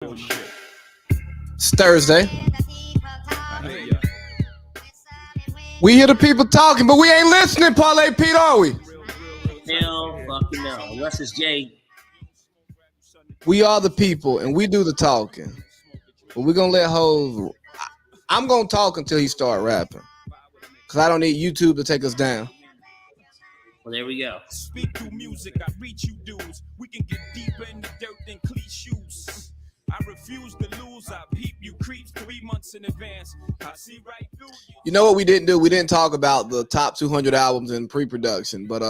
It's Thursday. We hear the people talking, but we ain't listening, Parlay Pete, are we? Hell fucking no. Unless it's Jay. We are the people, and we do the talking. But we're going to let hoes... I'm going to talk until he start rapping. Because I don't need YouTube to take us down. Well, there we go. Speak through music, I reach you dudes. We can get deeper in the dirt than cliches. I refuse to lose. I peep you creeps 3 months in advance. I see right through you. You know what we didn't do? We didn't talk about the top 200 albums in pre-production, but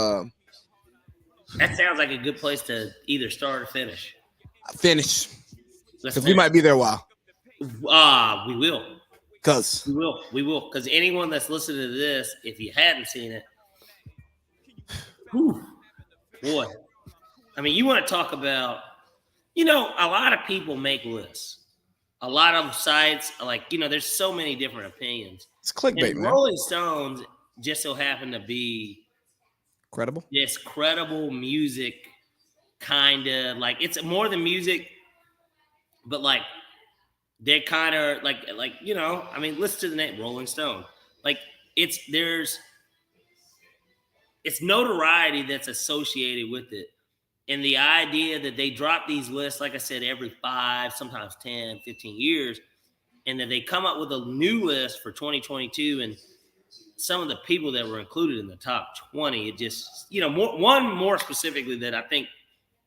that sounds like a good place to either start or finish. Finish. Because we might be there a while. We will. Because we will. Because anyone that's listening to this, if you hadn't seen it, whew, boy. I mean, you want to talk about, a lot of people make lists. A lot of sites, there's so many different opinions. It's clickbait, man. Rolling Stones just so happen to be credible. This credible music, kind of it's more than music, but they're kind of listen to the name Rolling Stone. It's notoriety that's associated with it. And the idea that they drop these lists, like I said, every 5, sometimes 10, 15 years, and that they come up with a new list for 2022, and some of the people that were included in the top 20, it just, more specifically that I think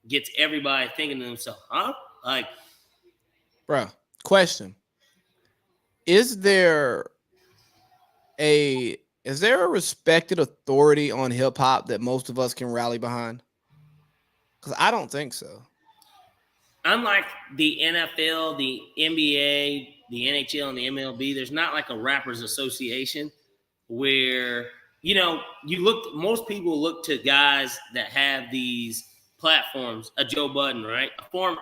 gets everybody thinking to themselves, huh? Bruh, question. Is there a respected authority on hip hop that most of us can rally behind? Because I don't think so. Unlike the NFL, the NBA, the NHL, and the MLB, there's not like a rappers association where, most people look to guys that have these platforms, a Joe Budden, right?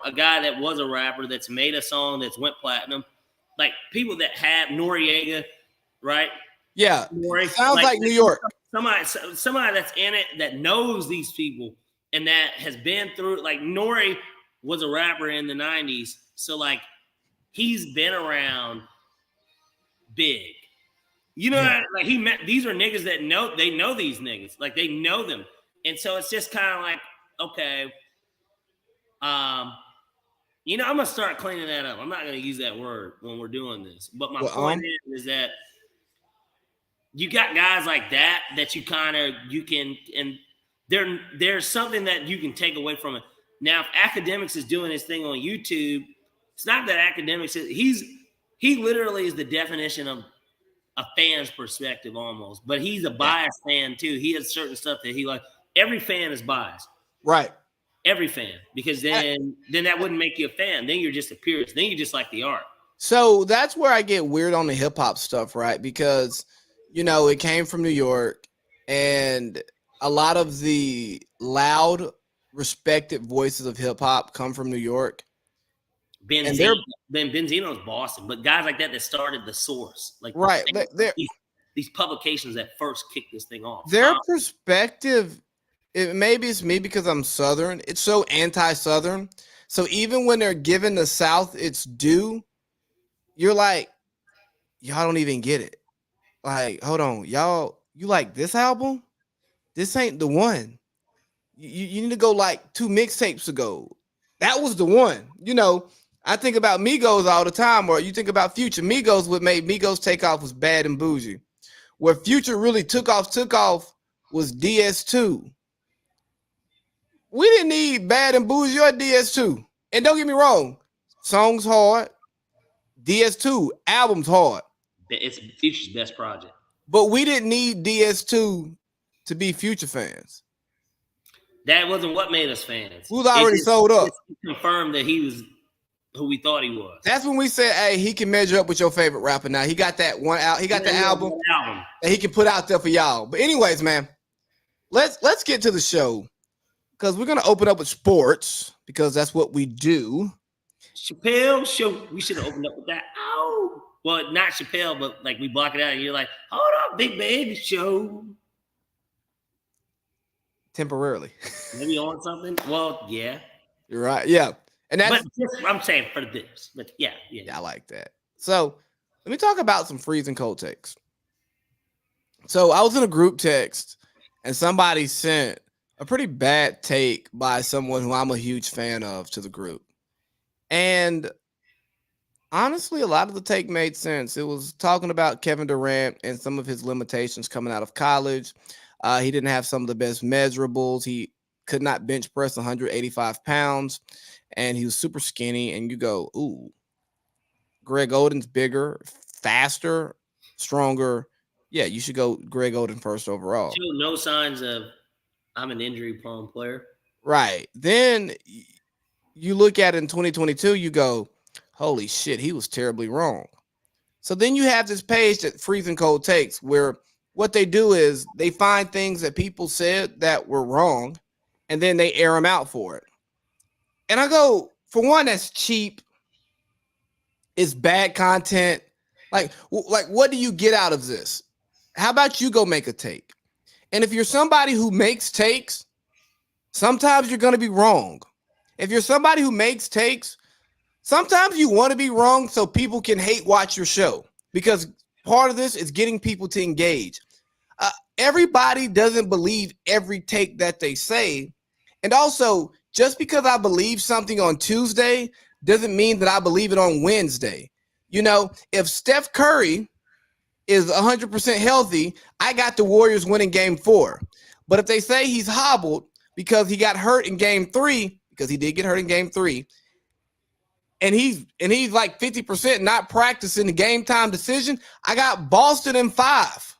A guy that was a rapper that's made a song that's went platinum. Like people that have Noriega, right? Yeah, sounds like New York. Somebody that's in it that knows these people and that has been through. Nori was a rapper in the 90s, so he's been around big. These are niggas that know these niggas, they know them, and so it's just kind of okay. I'm gonna start cleaning that up. I'm not gonna use that word when we're doing this, but my point is that you got guys like that you can, and there's something that you can take away from it. Now, if Academics is doing his thing on YouTube, it's not that Academics he literally is the definition of a fan's perspective almost, but he's a biased fan too. He has certain stuff that he like. Every fan is biased. Right. Every fan, because then that wouldn't make you a fan. Then you're just a purist. Then you just like the art. So that's where I get weird on the hip hop stuff, right? Because, it came from New York, and a lot of the loud, respected voices of hip hop come from New York. Benzino's Boston, but guys like that started the source. Right. These publications that first kicked this thing off. Their perspective, maybe it's me because I'm Southern. It's so anti-Southern. So even when they're giving the South its due, you're like, y'all don't even get it. Hold on, y'all, you like this album? This ain't the one. You need to go 2 mixtapes ago. That was the one. I think about Migos all the time, or you think about Future. Migos, what made Migos take off was Bad and Bougie. Where Future really took off was DS2. We didn't need Bad and Bougie or DS2. And don't get me wrong, songs hard. DS2, albums hard. It's Future's best project. But we didn't need DS2 to be Future fans. That wasn't what made us fans. We was already sold up. Confirmed that he was who we thought he was. That's when we said, hey, he can measure up with your favorite rapper now. He got that one out. He got the album that he can put out there for y'all. But anyways, man, let's get to the show, because we're going to open up with sports, because that's what we do. Chappelle show. We should have opened up with that. Oh, well, not Chappelle, but we block it out, and you're like, hold up, Big Baby Show. Temporarily. Maybe on something. Well, yeah. You're right. Yeah. And that's I'm saying for this. But yeah. I like that. So let me talk about some freezing cold takes. So I was in a group text and somebody sent a pretty bad take by someone who I'm a huge fan of to the group. And honestly, a lot of the take made sense. It was talking about Kevin Durant and some of his limitations coming out of college. He didn't have some of the best measurables. He could not bench press 185 pounds, and he was super skinny. And you go, ooh, Greg Oden's bigger, faster, stronger. Yeah, you should go Greg Oden first overall. Show no signs of I'm an injury-prone player. Right. Then you look at it in 2022, you go, holy shit, he was terribly wrong. So then you have this page that Freezing Cold Takes where what they do is they find things that people said that were wrong and then they air them out for it. And I go, for one, that's cheap. It's bad content. Like what do you get out of this? How about you go make a take? And if you're somebody who makes takes, sometimes you're going to be wrong. If you're somebody who makes takes, sometimes you want to be wrong so people can hate watch your show, because part of this is getting people to engage. Everybody doesn't believe every take that they say. And also, just because I believe something on Tuesday doesn't mean that I believe it on Wednesday. You know, if Steph Curry is 100% healthy, I got the Warriors winning game 4. But if they say he's hobbled because he got hurt in game 3, because he did get hurt in game 3, and he's like 50% not practicing the game time decision, I got Boston in 5.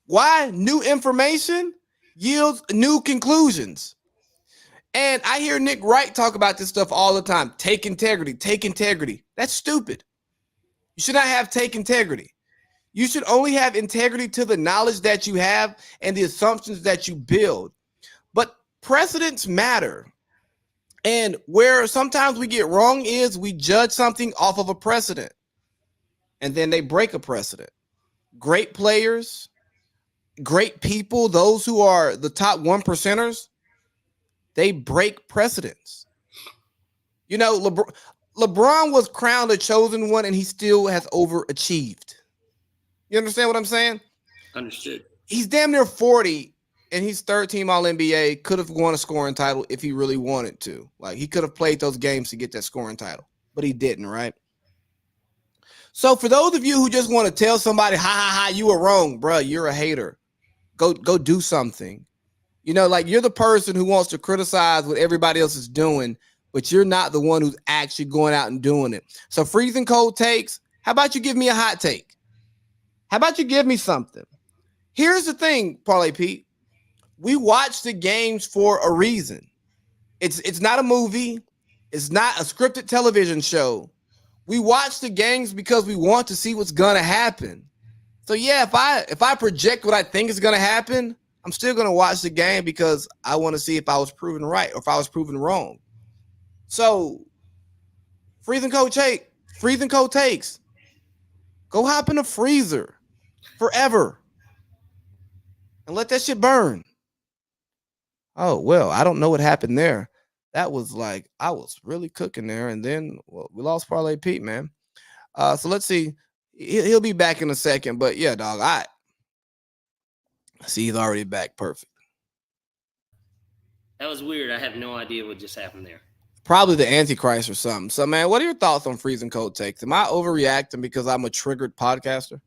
Why? New information yields new conclusions. And I hear Nick Wright talk about this stuff all the time. Take integrity, take integrity. That's stupid. You should not have take integrity. You should only have integrity to the knowledge that you have and the assumptions that you build. But precedents matter. And where sometimes we get wrong is we judge something off of a precedent, and then they break a precedent. Great players, great people, those who are the top 1%ers, they break precedents. You know, LeBron was crowned a chosen one, and he still has overachieved. You understand what I'm saying? Understood. He's damn near 40, and he's third team All-NBA, could have won a scoring title if he really wanted to. Like, he could have played those games to get that scoring title, but he didn't, right? So for those of you who just want to tell somebody, ha, ha, ha, you were wrong, bro, you're a hater. Go do something. You know, like, you're the person who wants to criticize what everybody else is doing, but you're not the one who's actually going out and doing it. So freezing cold takes, how about you give me a hot take? How about you give me something? Here's the thing, Parlay Pete. We watch the games for a reason. It's not a movie. It's not a scripted television show. We watch the games because we want to see what's going to happen. So yeah, if I project what I think is going to happen, I'm still going to watch the game because I want to see if I was proven right or if I was proven wrong. So freezing cold takes. Go hop in the freezer forever and let that shit burn. Oh, well, I don't know what happened there. That was like, I was really cooking there. And then we lost Parlay Pete, man. So let's see. He'll be back in a second. But yeah, dog, I see he's already back. Perfect. That was weird. I have no idea what just happened there. Probably the Antichrist or something. So, man, what are your thoughts on freezing cold takes? Am I overreacting because I'm a triggered podcaster?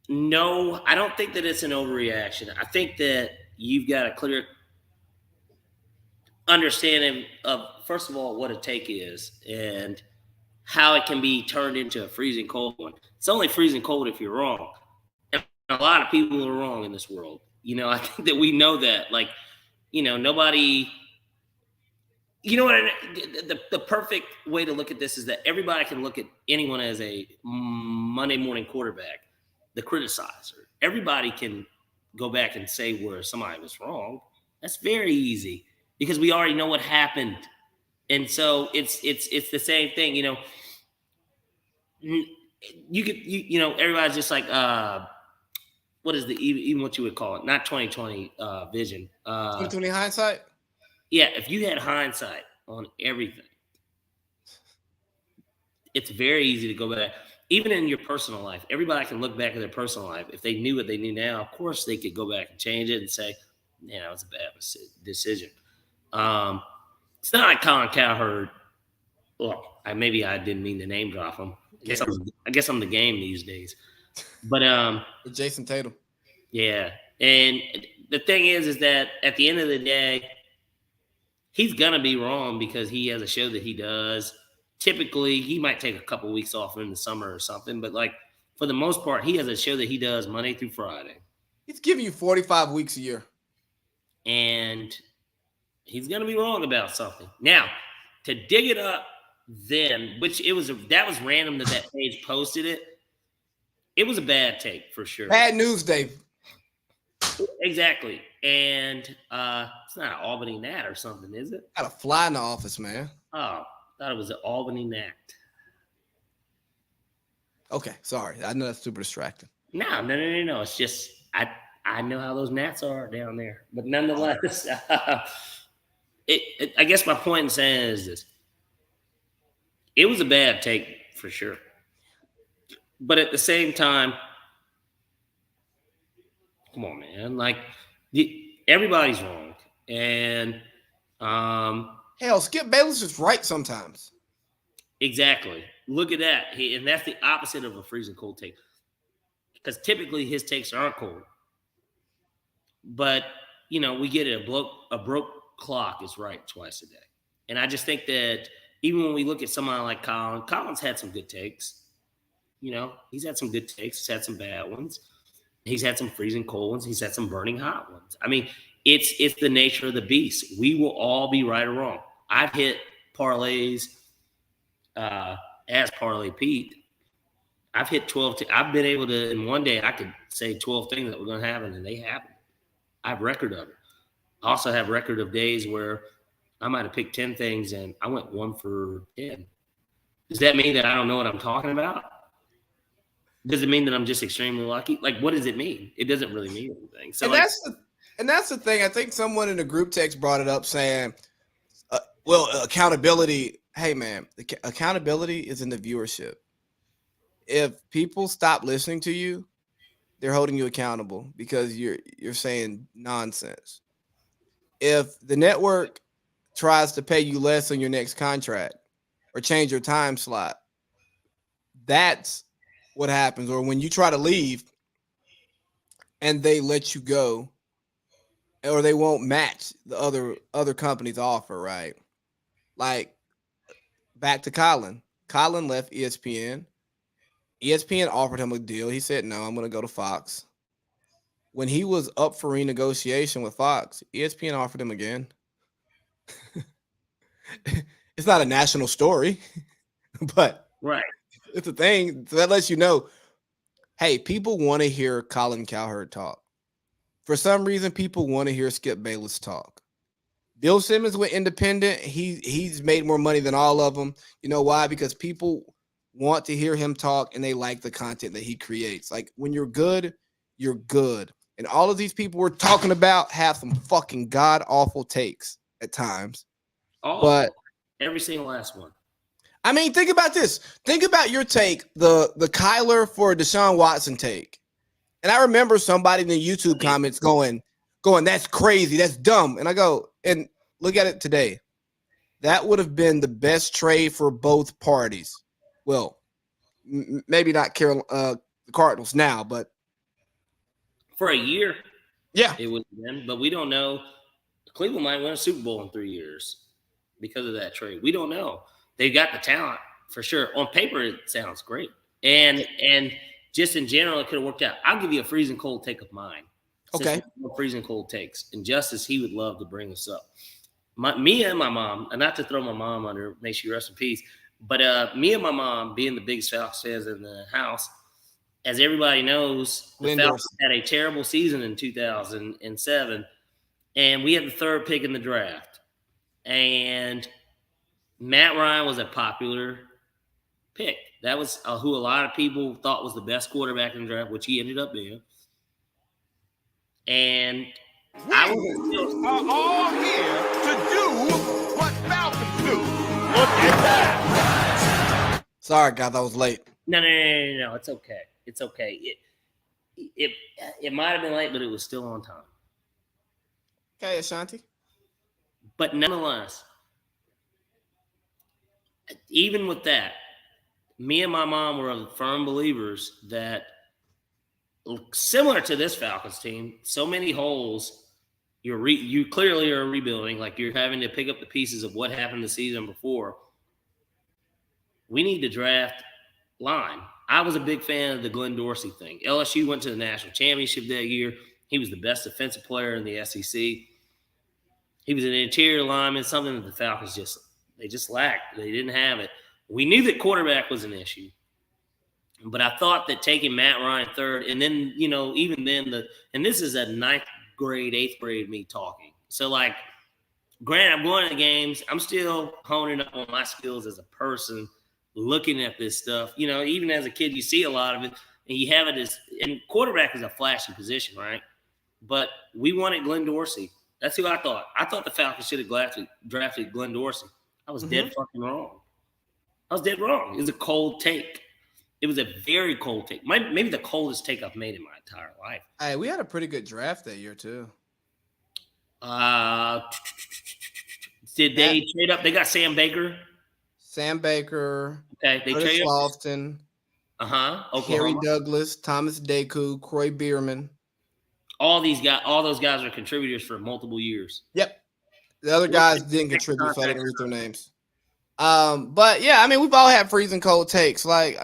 No, I don't think that it's an overreaction. I think that you've got a clear understanding of, first of all, what a take is and how it can be turned into a freezing cold one. It's only freezing cold if you're wrong. And a lot of people are wrong in this world. You know, I think that we know that. Like, you know, nobody – you know what? The perfect way to look at this is that everybody can look at anyone as a Monday morning quarterback, the criticizer. Everybody can go back and say where somebody was wrong. That's very easy because we already know what happened. And so it's the same thing, you know. You know, everybody's just like, what is even what you would call it? Not 2020 vision. 2020 hindsight? Yeah, if you had hindsight on everything. It's very easy to go back. Even in your personal life, everybody can look back at their personal life. If they knew what they knew now, of course they could go back and change it and say, yeah, it was a bad decision. It's not like Colin Cowherd. Well, maybe I didn't mean to name drop him. I guess I'm the game these days. But Jason Tatum. Yeah. And the thing is that at the end of the day, he's going to be wrong because he has a show that he does. Typically, he might take a couple weeks off in the summer or something, but like for the most part, he has a show that he does Monday through Friday. He's giving you 45 weeks a year. And he's going to be wrong about something. Now, to dig it up then, that was random that page posted it. It was a bad take for sure. Bad news, Dave. Exactly. And it's not an Albany Nat or something, is it? Got to fly in the office, man. Oh, thought it was an Albany Nat. Okay, sorry. I know that's super distracting. No. It's just I know how those Nats are down there. But nonetheless, I guess my point in saying is this. It was a bad take for sure. But at the same time, come on, man. Like, everybody's wrong. And hell, Skip Bayless is right sometimes. Exactly. Look at that. And that's the opposite of a freezing cold take. Because typically his takes aren't cold. But, we get it. A broke clock is right twice a day. And I just think that even when we look at someone like Colin's had some good takes. He's had some good takes. He's had some bad ones. He's had some freezing cold ones. He's had some burning hot ones. I mean, it's the nature of the beast. We will all be right or wrong. I've hit parlays as Parlay Pete. I've hit 12. I've been able to, in one day, I could say 12 things that were going to happen, and they happened. I have record of it. I also have record of days where I might have picked 10 things, and I went 1 for 10. Does that mean that I don't know what I'm talking about? Does it mean that I'm just extremely lucky? Like, what does it mean? It doesn't really mean anything. So, that's the thing. I think someone in the group text brought it up saying, accountability. Hey, man, accountability is in the viewership. If people stop listening to you, they're holding you accountable because you're saying nonsense. If the network tries to pay you less on your next contract or change your time slot, that's what happens. Or when you try to leave and they let you go, or they won't match the other company's offer, right? Like, back to Colin. Colin left ESPN. ESPN offered him a deal. He said, no, I'm going to go to Fox. When he was up for renegotiation with Fox, ESPN offered him again. It's not a national story, but right. It's a thing. So that lets you know, hey, people want to hear Colin Cowherd talk. For some reason, people want to hear Skip Bayless talk. Bill Simmons went independent. He's made more money than all of them. You know why? Because people want to hear him talk and they like the content that he creates. Like, when you're good, you're good. And all of these people we're talking about have some fucking god-awful takes at times. But every single last one. I mean, think about this. Think about your take, the Kyler for Deshaun Watson take. And I remember somebody in the YouTube comments going, that's crazy. That's dumb. And I go, and look at it today. That would have been the best trade for both parties. Well, maybe not the Cardinals now, but for a year, yeah, it would have been. But we don't know. Cleveland might win a Super Bowl in 3 years because of that trade. We don't know. They've got the talent for sure. On paper, it sounds great, and just in general, it could have worked out. I'll give you a freezing cold take of mine. Okay, freezing cold takes. And Justice, he would love to bring us up. Me and my mom, and not to throw my mom under, may she rest in peace. But me and my mom, being the biggest Falcons fans in the house, as everybody knows, the Falcons had a terrible season in 2007, and we had the 3rd pick in the draft. And Matt Ryan was a popular pick. That was who a lot of people thought was the best quarterback in the draft, which he ended up being. And I was are all here to do what Falcons do. Look at that. Sorry, guys, I was late. No. It's okay. It's okay. It might have been late, but it was still on time. Okay, Ashanti. But nonetheless, even with that, me and my mom were firm believers that, similar to this Falcons team, so many holes. You clearly are rebuilding. Like, you're having to pick up the pieces of what happened the season before. We need to draft line. I was a big fan of the Glenn Dorsey thing. LSU went to the national championship that year. He was the best defensive player in the SEC. He was an interior lineman, something that the Falcons just lacked. They didn't have it. We knew that quarterback was an issue. But I thought that taking Matt Ryan third, and then, even then, and this is a 9th grade, 8th grade me talking. So, like, granted, I'm going to the games. I'm still honing up on my skills as a person, looking at this stuff. Even as a kid, you see a lot of it, and you have it and quarterback is a flashy position, right? But we wanted Glenn Dorsey. That's who I thought. I thought the Falcons should have drafted Glenn Dorsey. I was dead fucking wrong. I was dead wrong. It was a cold take. It was a very cold take. Maybe the coldest take I've made in my entire life. Hey, we had a pretty good draft that year, too. Did they trade up? They got Sam Baker. Sam Baker. Okay, they traded Lofton. Harry Douglas, Thomas Deku, Croy Bierman. All those guys are contributors for multiple years. Yep. The other guys didn't contribute, so I didn't read their names. But yeah, we've all had freezing cold takes. Like,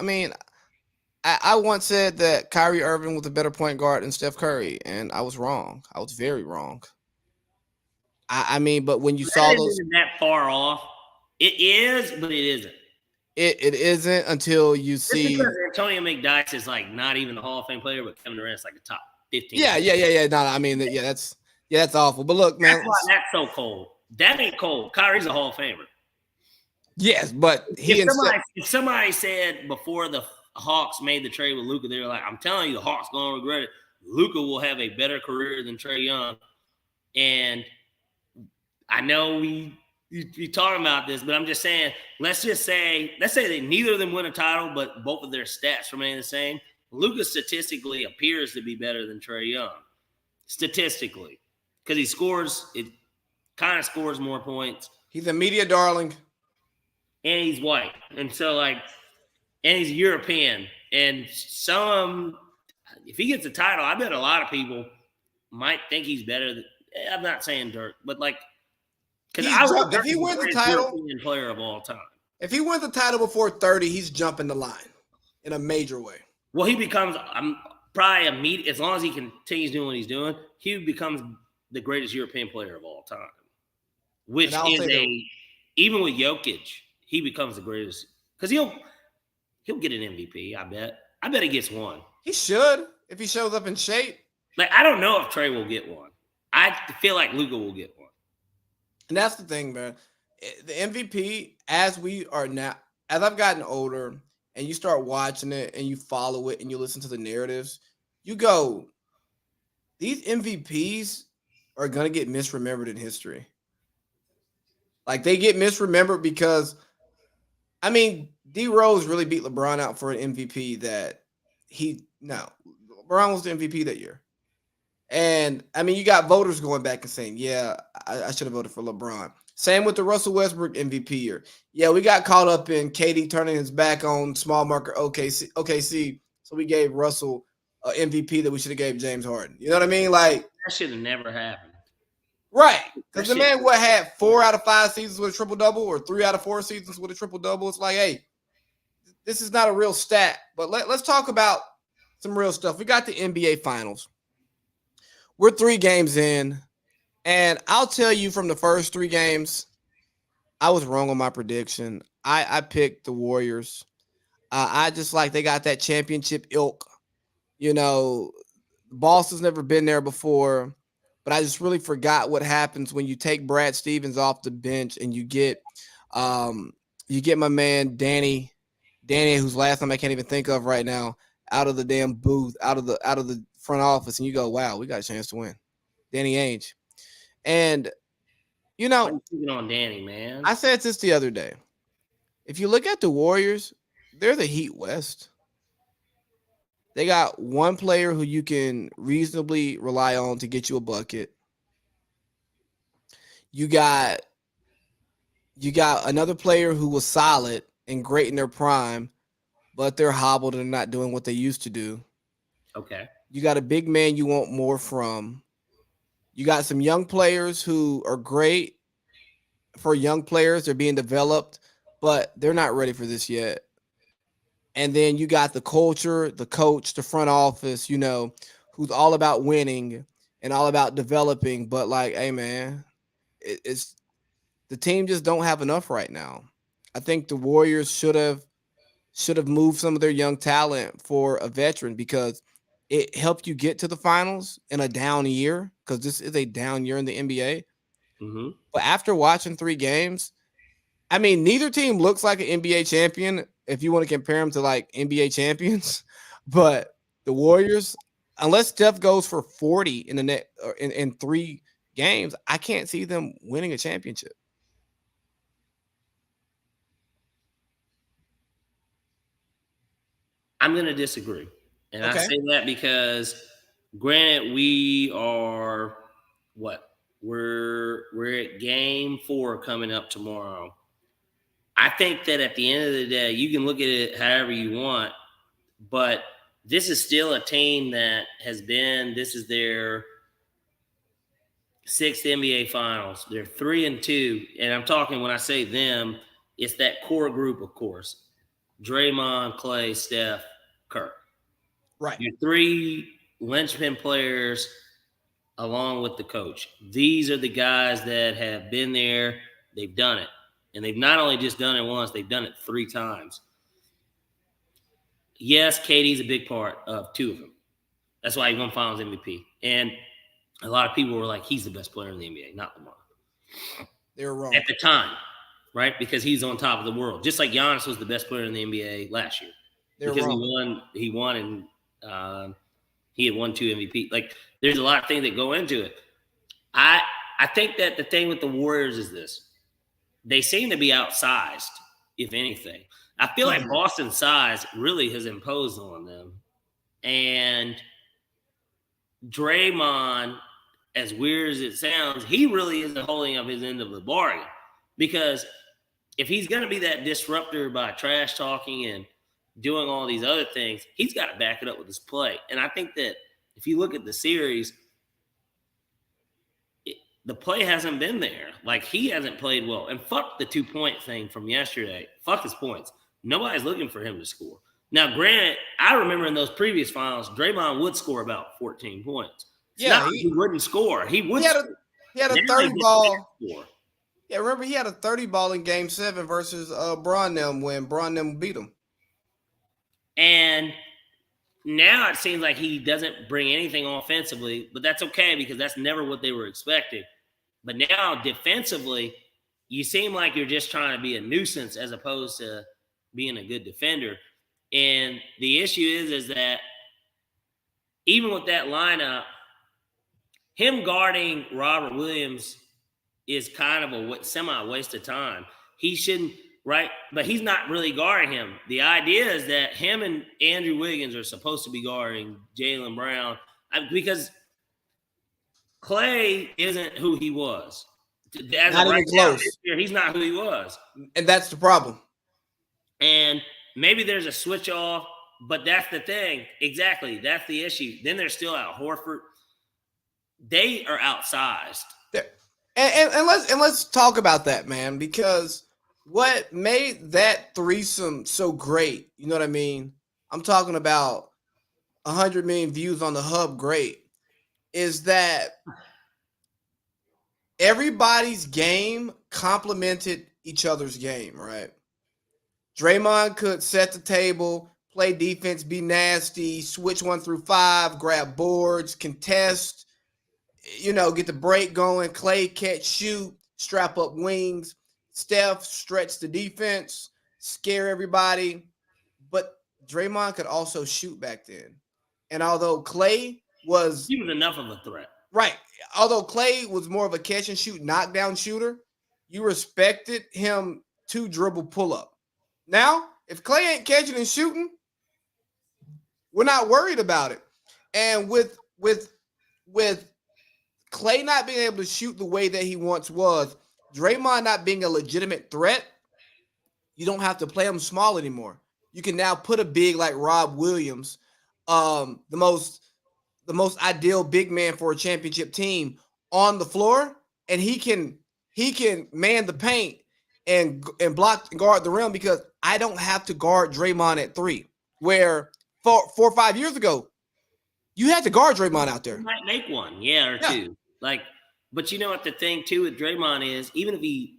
I once said that Kyrie Irving was a better point guard than Steph Curry, and I was wrong. I was very wrong. But when you saw those, isn't that far off. It is, but it isn't. It isn't until you see. Because Antonio McDyess is like not even a Hall of Fame player, but Kevin Durant's like a top 15. Yeah. No, that's awful. But look, man, that's why that's so cold. That ain't cold. Kyrie's a Hall of Famer. Yes, but if somebody said before the Hawks made the trade with Luka, they were like, "I'm telling you, the Hawks gonna regret it. Luka will have a better career than Trae Young." And I know we talking about this, but I'm just saying, let's say that neither of them win a title, but both of their stats remain the same. Luka statistically appears to be better than Trae Young, statistically, because he kind of scores more points. He's a media darling. And he's white. And so, and he's European. And if he gets a title, I bet a lot of people might think he's better than, I'm not saying Dirk, but because if he wins the title, European player of all time. If he wins the title before 30, he's jumping the line in a major way. Well, he becomes probably immediate, as long as he continues doing what he's doing, he becomes the greatest European player of all time. Which is even with Jokic, he becomes the greatest because he'll get an MVP. I bet he gets one. He should if he shows up in shape. I don't know if Trae will get one. I feel like Luka will get one. And that's the thing, man. The MVP, as I've gotten older, and you start watching it and you follow it and you listen to the narratives, you go, these MVPs are gonna get misremembered in history. Like, they get misremembered because, D Rose really beat LeBron out for an MVP LeBron was the MVP that year. And, you got voters going back and saying, yeah, I should have voted for LeBron. Same with the Russell Westbrook MVP year. Yeah, we got caught up in KD turning his back on small market OKC, so we gave Russell an MVP that we should have gave James Harden. You know what I mean? That should have never happened. Right. Because the man had 4 out of 5 seasons with a triple-double or 3 out of 4 seasons with a triple-double. It's like, hey, this is not a real stat. But let's talk about some real stuff. We got the NBA Finals. We're 3 games in, and I'll tell you from the first 3 games, I was wrong on my prediction. I picked the Warriors. I just they got that championship ilk. Boston's never been there before. But I just really forgot what happens when you take Brad Stevens off the bench and you get my man Danny, whose last name I can't even think of right now, out of the damn booth, out of the front office, and you go, wow, we got a chance to win. Danny Ainge. And You Why are know, you picking on Danny, man? I said this the other day. If you look at the Warriors, they're the Heat West. They got one player who you can reasonably rely on to get you a bucket. You got another player who was solid and great in their prime, but they're hobbled and not doing what they used to do. Okay. You got a big man you want more from. You got some young players who are great for young players. They're being developed, but they're not ready for this yet. And then you got the culture, the coach, the front office, who's all about winning and all about developing. But like, hey man, it's the team just don't have enough right now. I think the Warriors should have moved some of their young talent for a veteran because it helped you get to the finals in a down year because this is a down year in the NBA. Mm-hmm. But after watching 3 games, I mean, neither team looks like an NBA champion if you want to compare them to like NBA champions. But the Warriors, unless Steph goes for 40 in the net or in 3 games, I can't see them winning a championship. I'm going to disagree. And I Okay. say that because, granted, we are what? We're at game 4 coming up tomorrow. I think that at the end of the day, you can look at it however you want, but this is still a team that this is their 6th NBA Finals. They're 3-2. And I'm talking, when I say them, it's that core group, of course. Draymond, Clay, Steph, Kerr. Right. Your 3 linchpin players along with the coach. These are the guys that have been there. They've done it. And they've not only just done it once, they've done it 3 times. Yes, KD's a big part of 2 of them. That's why he won Finals MVP. And a lot of people were like, he's the best player in the NBA, not LeBron. They were wrong. At the time, right? Because he's on top of the world. Just like Giannis was the best player in the NBA last year. Because he won and he had won 2 MVP. Like, there's a lot of things that go into it. I think that the thing with the Warriors is this. They seem to be outsized, if anything. I feel like Boston's size really has imposed on them. And Draymond, as weird as it sounds, he really isn't holding up his end of the bargain. Because if he's going to be that disruptor by trash talking and doing all these other things, he's got to back it up with his play. And I think that if you look at the series, the play hasn't been there. Like, he hasn't played well. And fuck the 2-point thing from yesterday. Fuck his points. Nobody's looking for him to score. Now, granted, I remember in those previous finals, Draymond would score about 14 points. He wouldn't score. He had a 30 ball. Yeah, remember he had a 30 ball in Game 7 versus Bron when Bron beat him. And now it seems like he doesn't bring anything offensively, but that's okay because that's never what they were expecting. But now defensively, you seem like you're just trying to be a nuisance as opposed to being a good defender. And the issue is that even with that lineup, him guarding Robert Williams is kind of a semi-waste of time. He shouldn't, right? But he's not really guarding him. The idea is that him and Andrew Wiggins are supposed to be guarding Jaylen Brown because Clay isn't who he was. Not even close. He's not who he was. And that's the problem. And maybe there's a switch off, but that's the thing. Exactly. That's the issue. Then they're still out. Horford. They are outsized. And let's talk about that, man, because what made that threesome so great, you know what I mean? I'm talking about 100 million views on the hub great, is that everybody's game complemented each other's game, right? Draymond could set the table, play defense, be nasty, switch 1 through 5, grab boards, contest, get the break going. Clay catch, shoot, strap up wings. Steph stretch the defense, scare everybody. But Draymond could also shoot back then. And although Clay he was enough of a threat. Right. although Clay was more of a catch and shoot knockdown shooter, you respected him to dribble pull up. Now, if Clay ain't catching and shooting, we're not worried about it. And with Clay not being able to shoot the way that he once was, Draymond not being a legitimate threat, you don't have to play him small anymore. You can now put a big like Rob Williams, the most ideal big man for a championship team, on the floor, and he can man the paint and block and guard the rim, because I don't have to guard Draymond at 3. Where 4 or 5 years ago, you had to guard Draymond out there. You might make one, or two. Like, but you know what the thing too with Draymond is, even if he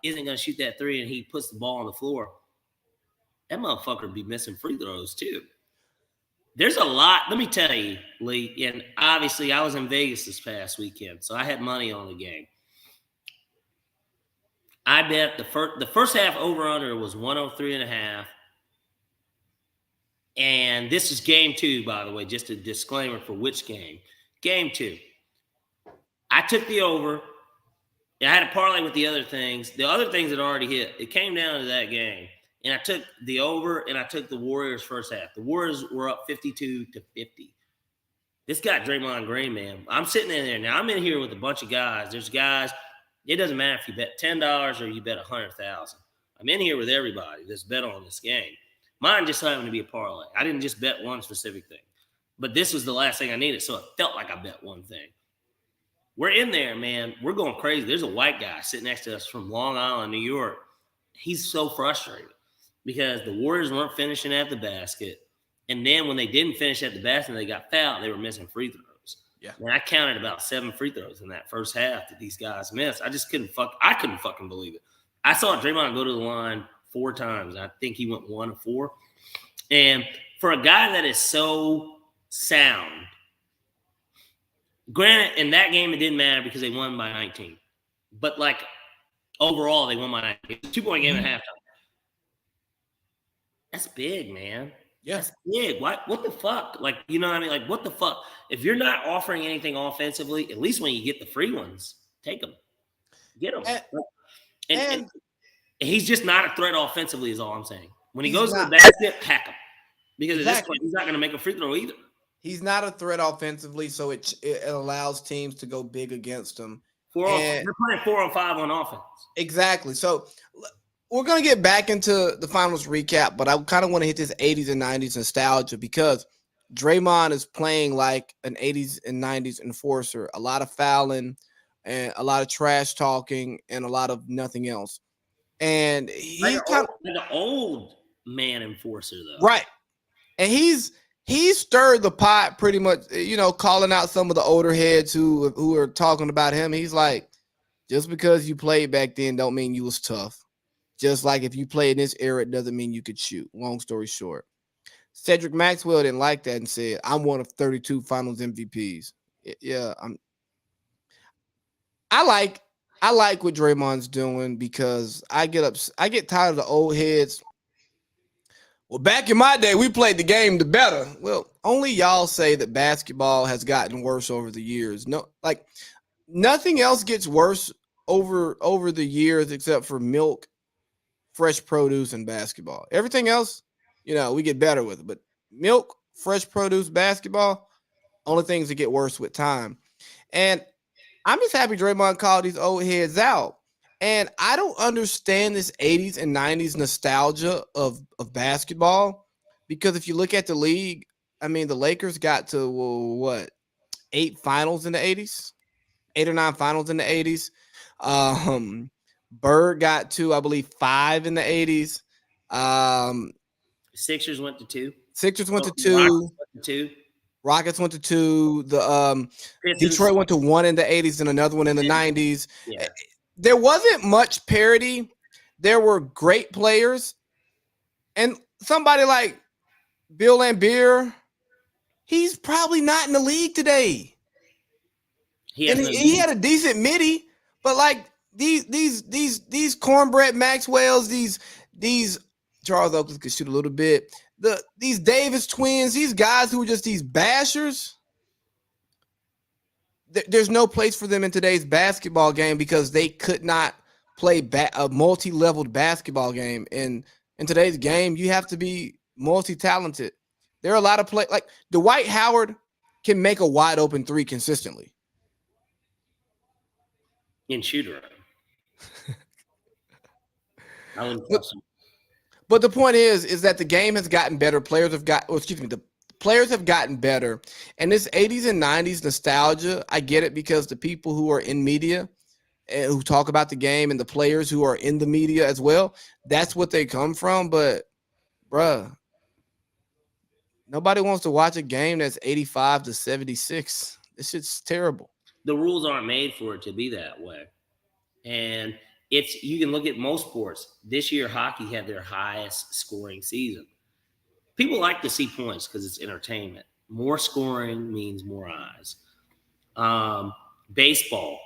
isn't going to shoot that 3 and he puts the ball on the floor, that motherfucker would be missing free throws too. There's a lot. Let me tell you, Lee, and obviously I was in Vegas this past weekend, so I had money on the game. I bet the first half over-under was 103.5. And this is game 2, by the way, just a disclaimer for which game. Game 2. I took the over. I had a parlay with the other things. The other things had already hit. It came down to that game. And I took the over, and I took the Warriors first half. The Warriors were up 52-50. This got Draymond Green, man. I'm sitting in there. Now, I'm in here with a bunch of guys. There's guys, it doesn't matter if you bet $10 or you bet $100,000. I'm in here with everybody that's bet on this game. Mine just happened to be a parlay. I didn't just bet one specific thing. But this was the last thing I needed, so it felt like I bet one thing. We're in there, man. We're going crazy. There's a white guy sitting next to us from Long Island, New York. He's so frustrated because the Warriors weren't finishing at the basket. And then when they didn't finish at the basket and they got fouled, they were missing free throws. Yeah. And I counted about 7 free throws in that first half that these guys missed. I couldn't fucking believe it. I saw Draymond go to the line 4 times. I think he went 1 of 4. And for a guy that is so sound, granted, in that game, it didn't matter because they won by 19. But, like, overall, they won by 19. It was a 2-point game at halftime. That's big, man. Yeah. That's big. What the fuck? Like, you know what I mean? Like, what the fuck? If you're not offering anything offensively, at least when you get the free ones, take them. Get them. And he's just not a threat offensively is all I'm saying. When he goes to the basket, pack him. Because at this point, he's not going to make a free throw either. He's not a threat offensively, so it allows teams to go big against him. They're playing 4-on-5 on offense. Exactly. So we're going to get back into the finals recap, but I kind of want to hit this 80s and 90s nostalgia because Draymond is playing like an 80s and 90s enforcer. A lot of fouling and a lot of trash talking and a lot of nothing else. And he's like an old man enforcer, though. Right. And he stirred the pot pretty much, calling out some of the older heads who are talking about him. He's like, just because you played back then don't mean you was tough. Just like if you play in this era, it doesn't mean you could shoot. Long story short. Cedric Maxwell didn't like that and said, I'm one of 32 finals MVPs. Yeah, I like what Draymond's doing because I get tired of the old heads. Well, back in my day, we played the game the better. Well, only y'all say that basketball has gotten worse over the years. No, like nothing else gets worse over the years except for milk, fresh produce, and basketball. Everything else, we get better with it. But milk, fresh produce, basketball, only things that get worse with time. And I'm just happy Draymond called these old heads out. And I don't understand this 80s and 90s nostalgia of basketball because if you look at the league, I mean, the Lakers got to, 8 finals in the 80s? 8 or 9 finals in the 80s. Bird got to, I believe, 5 in the 80s. Sixers went to 2. Sixers went to 2. Rockets went to 2. The Detroit went to 1 in the 80s and another one in the 90s. Yeah. There wasn't much parity. There were great players. And somebody like Bill Laimbeer, he's probably not in the league today. He had a decent midi, but like these cornbread Maxwells, these Charles Oakley could shoot a little bit. These Davis twins, these guys who are just these bashers, there's no place for them in today's basketball game because they could not play a multi-leveled basketball game. And in today's game, you have to be multi-talented. There are a lot of like Dwight Howard can make a wide open three consistently. In shoot around. I wouldn't trust him. But the point is that the game has gotten better. The players have gotten better. And this 80s and 90s nostalgia, I get it because the people who are in media and who talk about the game and the players who are in the media as well, that's what they come from. But, bruh, nobody wants to watch a game that's 85-76. This shit's terrible. The rules aren't made for it to be that way. And you can look at most sports. This year, hockey had their highest scoring season. People like to see points because it's entertainment. More scoring means more eyes. Baseball,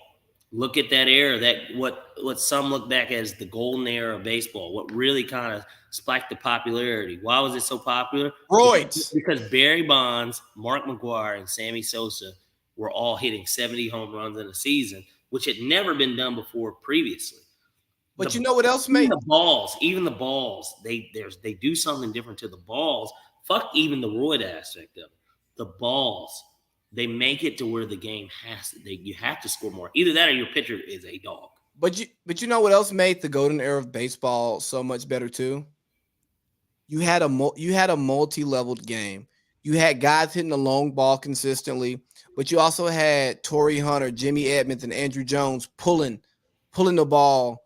look at that era, what some look back as the golden era of baseball, what really kind of spiked the popularity. Why was it so popular? Roids. Because Barry Bonds, Mark McGwire, and Sammy Sosa were all hitting 70 home runs in a season, which had never been done before previously. But you know what else, mate? Even the balls, they do something different to the balls. Fuck even the roid aspect of it. The balls, they make it to where the game you have to score more. Either that or your pitcher is a dog. But you know what else made the golden era of baseball so much better too? You had a multi-leveled game. You had guys hitting the long ball consistently, but you also had Torrey Hunter, Jimmy Edmonds, and Andrew Jones pulling the ball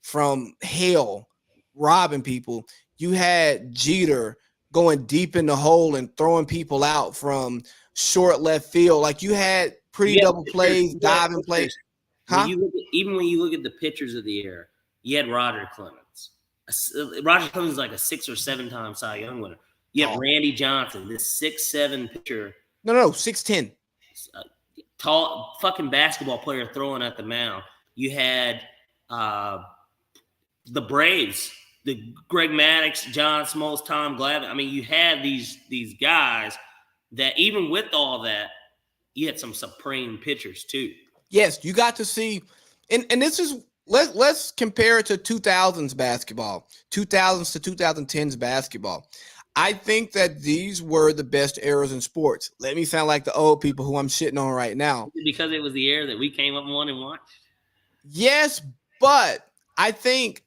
from hell, robbing people. You had Jeter going deep in the hole and throwing people out from short left field. Like you had pretty double plays, diving plays. Huh? When you look at the pitchers of the era, you had Roger Clemens. Roger Clemens is like a 6 or 7 time Cy Young winner. You have Randy Johnson, this 6'7" pitcher. No, 6'10". Tall fucking basketball player throwing at the mound. You had the Braves, the Greg Maddux, John Smoltz, Tom Glavine. I mean, you had these guys that even with all that, you had some supreme pitchers too. Yes, you got to see, and this is let's compare it to 2000s basketball, 2000s to 2010s basketball. I think that these were the best eras in sports. Let me sound like the old people who I'm shitting on right now. Because it was the era that we came up on and watched? Yes, but I think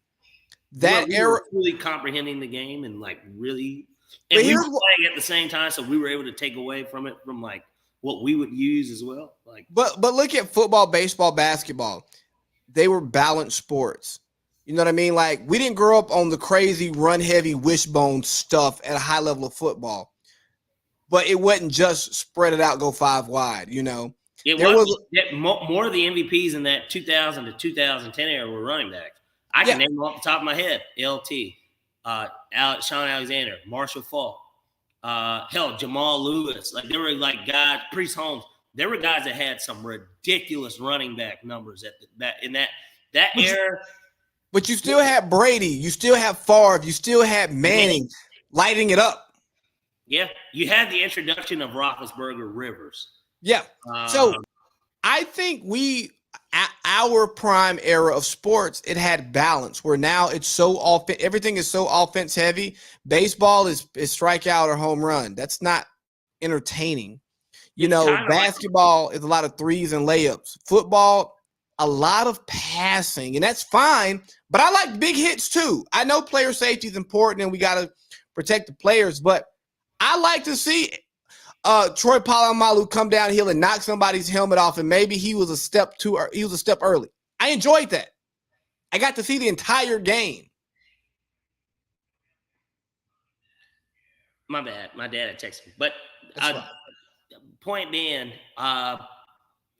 that we era were really comprehending the game and like really, and we were playing at the same time, so we were able to take away from it from like what we would use as well. Like, but look at football, baseball, basketball. They were balanced sports. You know what I mean? Like we didn't grow up on the crazy run heavy wishbone stuff at a high level of football, but it wasn't just spread it out, go 5 wide. You know, more of the MVPs in that 2000 to 2010 era were running backs. I can name them off the top of my head: LT, Sean Alexander, Marshall Faulk, hell, Jamal Lewis. Like there were like guys, Priest Holmes. There were guys that had some ridiculous running back numbers in that era. But you still had Brady, you still have Favre, you still had Manning lighting it up. Yeah, you had the introduction of Roethlisberger, Rivers. Yeah. So I think our prime era of sports, it had balance where now it's so everything is so offense heavy. Baseball is strikeout or home run. That's not entertaining. You know, basketball is a lot of threes and layups. Football, a lot of passing, and that's fine. But I like big hits too. I know player safety is important, and we got to protect the players. But I like to see Troy Polamalu come downhill and knock somebody's helmet off, and maybe he was a step early. I enjoyed that. I got to see the entire game. My bad. My dad had texted me, but point being,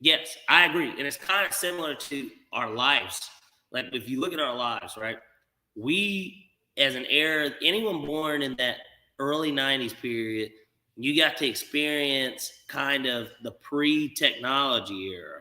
yes, I agree. And it's kind of similar to our lives. Like if you look at our lives, right? We, as an era, anyone born in that early 90s period, you got to experience kind of the pre-technology era.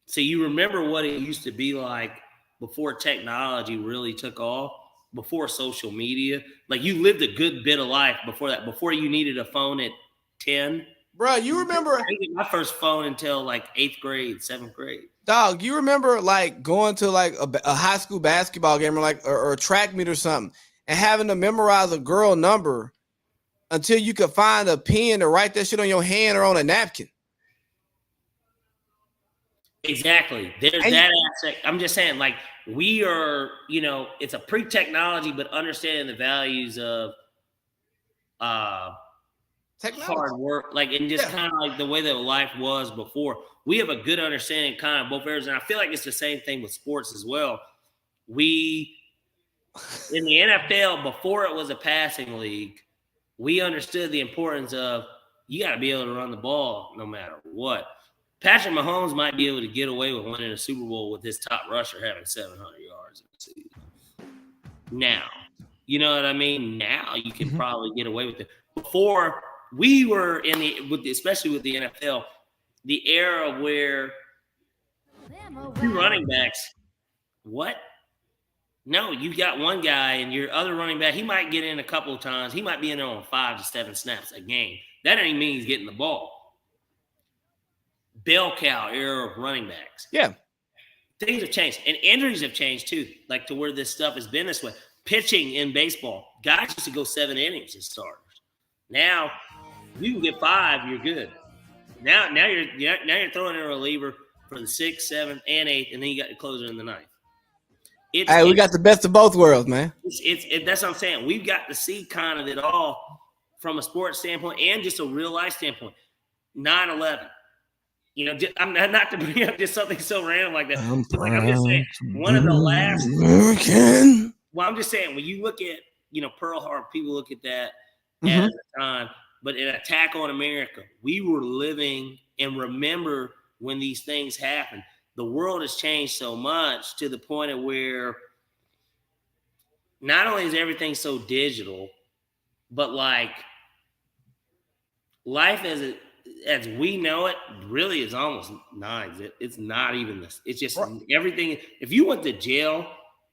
So you remember what it used to be like before technology really took off, before social media. Like you lived a good bit of life before that, before you needed a phone at 10 Bro, you remember? I didn't get my first phone until like 8th grade, 7th grade. Dog, you remember like going to like a high school basketball game or a track meet or something and having to memorize a girl number until you could find a pen to write that shit on your hand or on a napkin. Exactly. There's that aspect. I'm just saying, like, we are, it's a pre-technology, but understanding the values of hard work, like, and just kind of like the way that life was before. We have a good understanding kind of both areas, and I feel like it's the same thing with sports as well. We, in the NFL, before it was a passing league, we understood the importance of you got to be able to run the ball no matter what. Patrick Mahomes might be able to get away with winning a Super Bowl with his top rusher having 700 yards in the season. Now, you know what I mean? Now you can probably get away with it. Before, we were especially with the NFL, the era where two running backs, what? No, you got one guy and your other running back, he might get in a couple of times. He might be in there on 5 to 7 snaps a game. That doesn't mean he's getting the ball. Bell cow era of running backs. Yeah. Things have changed. And injuries have changed too, like to where this stuff has been this way. Pitching in baseball, guys used to go 7 innings as starters. Now, you can get 5, you're good. Now you're throwing in a reliever for the 6th, 7th, and 8th, and then you got the closer in the 9th. We got the best of both worlds, man. That's what I'm saying. We've got to see kind of it all from a sports standpoint and just a real life standpoint. 9/11. I'm not to bring up just something so random like that. I'm just saying, one of the last. American. Well, I'm just saying, when you look at, Pearl Harbor, people look at that at the time, but an attack on America, we were living and remember when these things happened. The world has changed so much to the point of where not only is everything so digital, but like life as we know it really is almost not. It's not even this. It's just everything. If you went to jail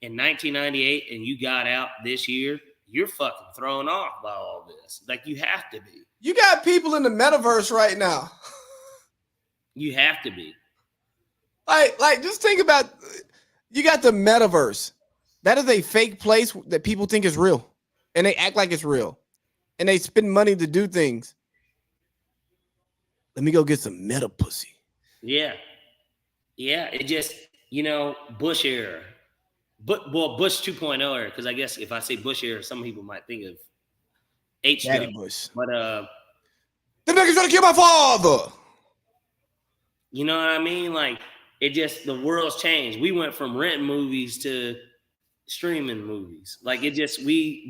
in 1998 and you got out this year, you're fucking thrown off by all this. Like, you have to be. You got people in the metaverse right now. You have to be. Like, just think about, you got the metaverse. That is a fake place that people think is real, and they act like it's real, and they spend money to do things. Let me go get some meta pussy. Yeah. It just, Bush era, Bush 2.0 era. Because I guess if I say Bush era, some people might think of Daddy Bush. But the niggas trying to kill my father. You know what I mean? Like, it just, the world's changed. We went from renting movies to streaming movies. Like, it just,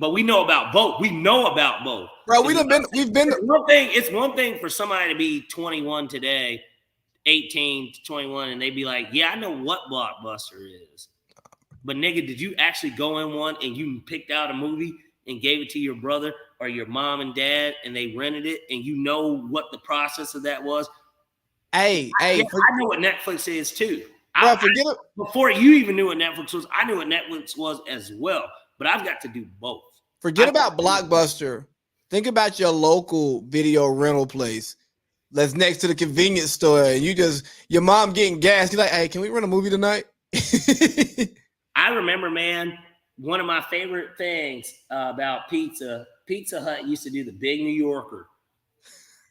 but we know about both. We know about both. Bro, we've been. It's one thing for somebody to be 21 today, 18 to 21, and they be like, yeah, I know what Blockbuster is. But nigga, did you actually go in one and you picked out a movie and gave it to your brother or your mom and dad and they rented it and you know what the process of that was? I know what Netflix is too. Before you even knew what Netflix was, I knew what Netflix was as well. But I've got to do both. Forget about Blockbuster. Think about your local video rental place that's next to the convenience store. And your mom getting gas. You're like, hey, can we rent a movie tonight? I remember, man, one of my favorite things about Pizza Hut used to do the Big New Yorker.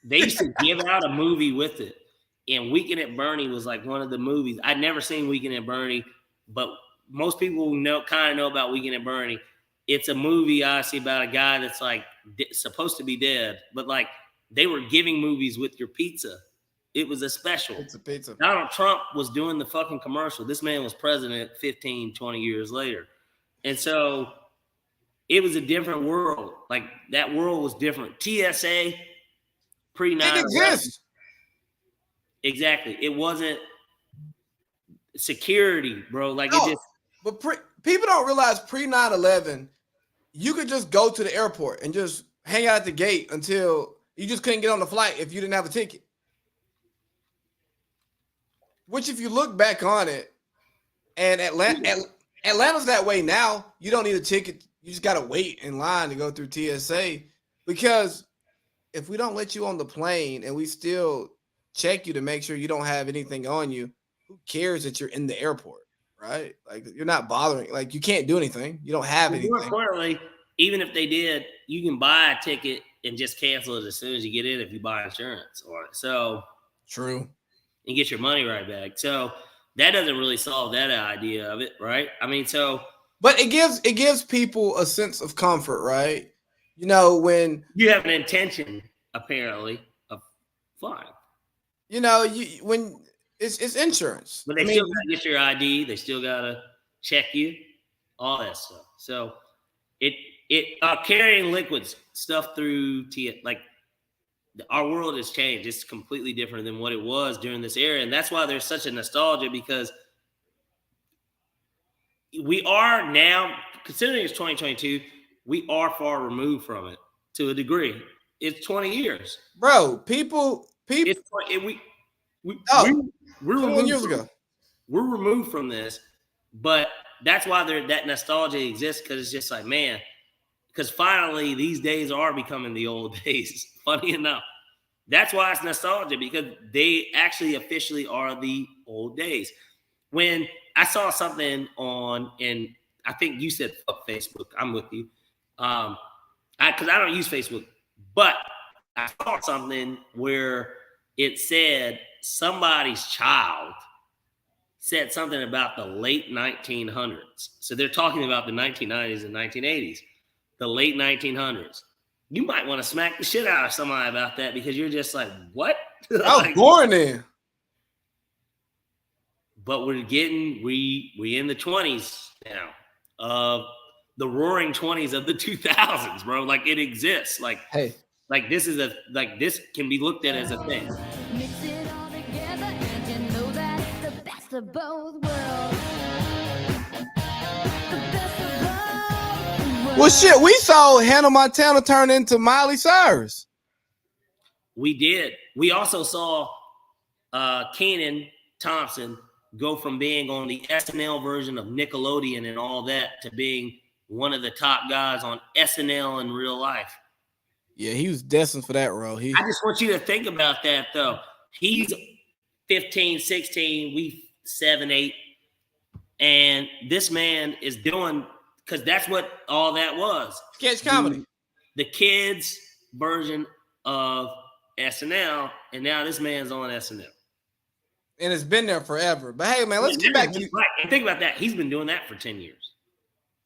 They used to give out a movie with it. And Weekend at Bernie was like one of the movies. I'd never seen Weekend at Bernie, but most people kind of know about Weekend at Bernie. It's a movie, obviously, about a guy that's like supposed to be dead, but like they were giving movies with your pizza. It was a special. It's a pizza. Donald Trump was doing the fucking commercial. This man was president 15, 20 years later. And so it was a different world. Like, that world was different. TSA, pre-9/11. It exists. Exactly. It wasn't security, bro. Like, no, it just. But people don't realize pre-9/11, you could just go to the airport and just hang out at the gate until you just couldn't get on the flight if you didn't have a ticket. Which, if you look back on it, and Atlanta's that way now, you don't need a ticket. You just got to wait in line to go through TSA because if we don't let you on the plane and we still check you to make sure you don't have anything on you, who cares that you're in the airport, right? Like you're not bothering. Like you can't do anything. You don't have anything. More importantly, even if they did, you can buy a ticket and just cancel it as soon as you get in if you buy insurance or so. True. And get your money right back. So that doesn't really solve that idea of it, right? I mean, so. But it gives people a sense of comfort, right? You know, when you have an intention, apparently, of flying. You know, when it's insurance. But they still got to get your ID. They still got to check you, all that stuff. So carrying liquids stuff through like our world has changed. It's completely different than what it was during this era, and that's why there's such a nostalgia because we are now, considering it's 2022, we are far removed from it to a degree. It's 20 years, bro. People. We're 21 years ago. We're removed from this, but that's why that nostalgia exists because it's just like, man, because finally these days are becoming the old days. Funny enough, that's why it's nostalgia because they actually officially are the old days. When I saw something on, and I think you said fuck Facebook. I'm with you, because I don't use Facebook, but I saw something where it said somebody's child said something about the late 1900s. So they're talking about the 1990s and 1980s, the late 1900s. You might want to smack the shit out of somebody about that because you're just like, what? I was born then. But we're getting, we in the 20s now of the roaring 20s of the 2000s, bro. Like it exists. Like, hey, like this can be looked at as a thing. Mix it all together and you know that's the best of both worlds. The best of both worlds. Well, shit, we saw Hannah Montana turn into Miley Cyrus. We did. We also saw Kenan Thompson go from being on the SNL version of Nickelodeon and all that to being one of the top guys on SNL in real life. Yeah, he was destined for that role. I just want you to think about that, though. He's 15, 16, we 7, 8. And this man is doing, because that's what all that was. Sketch comedy. The kids' version of SNL, and now this man's on SNL. And it's been there forever. But hey, man, let's get back to right. And think about that. He's been doing that for 10 years.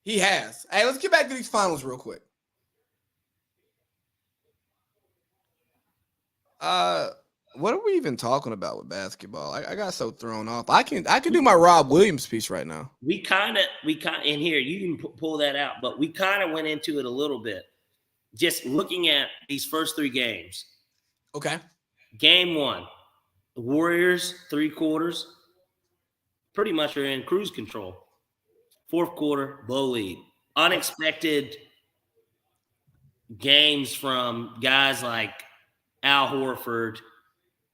He has. Hey, let's get back to these finals real quick. What are we even talking about with basketball? I got so thrown off. I can do my Rob Williams piece right now. We kind of in here. You can pull that out, but we kind of went into it a little bit. Just looking at these first 3 games. Okay. Game 1, the Warriors 3 quarters pretty much are in cruise control. 4th quarter, blow lead. Unexpected games from guys like Al Horford,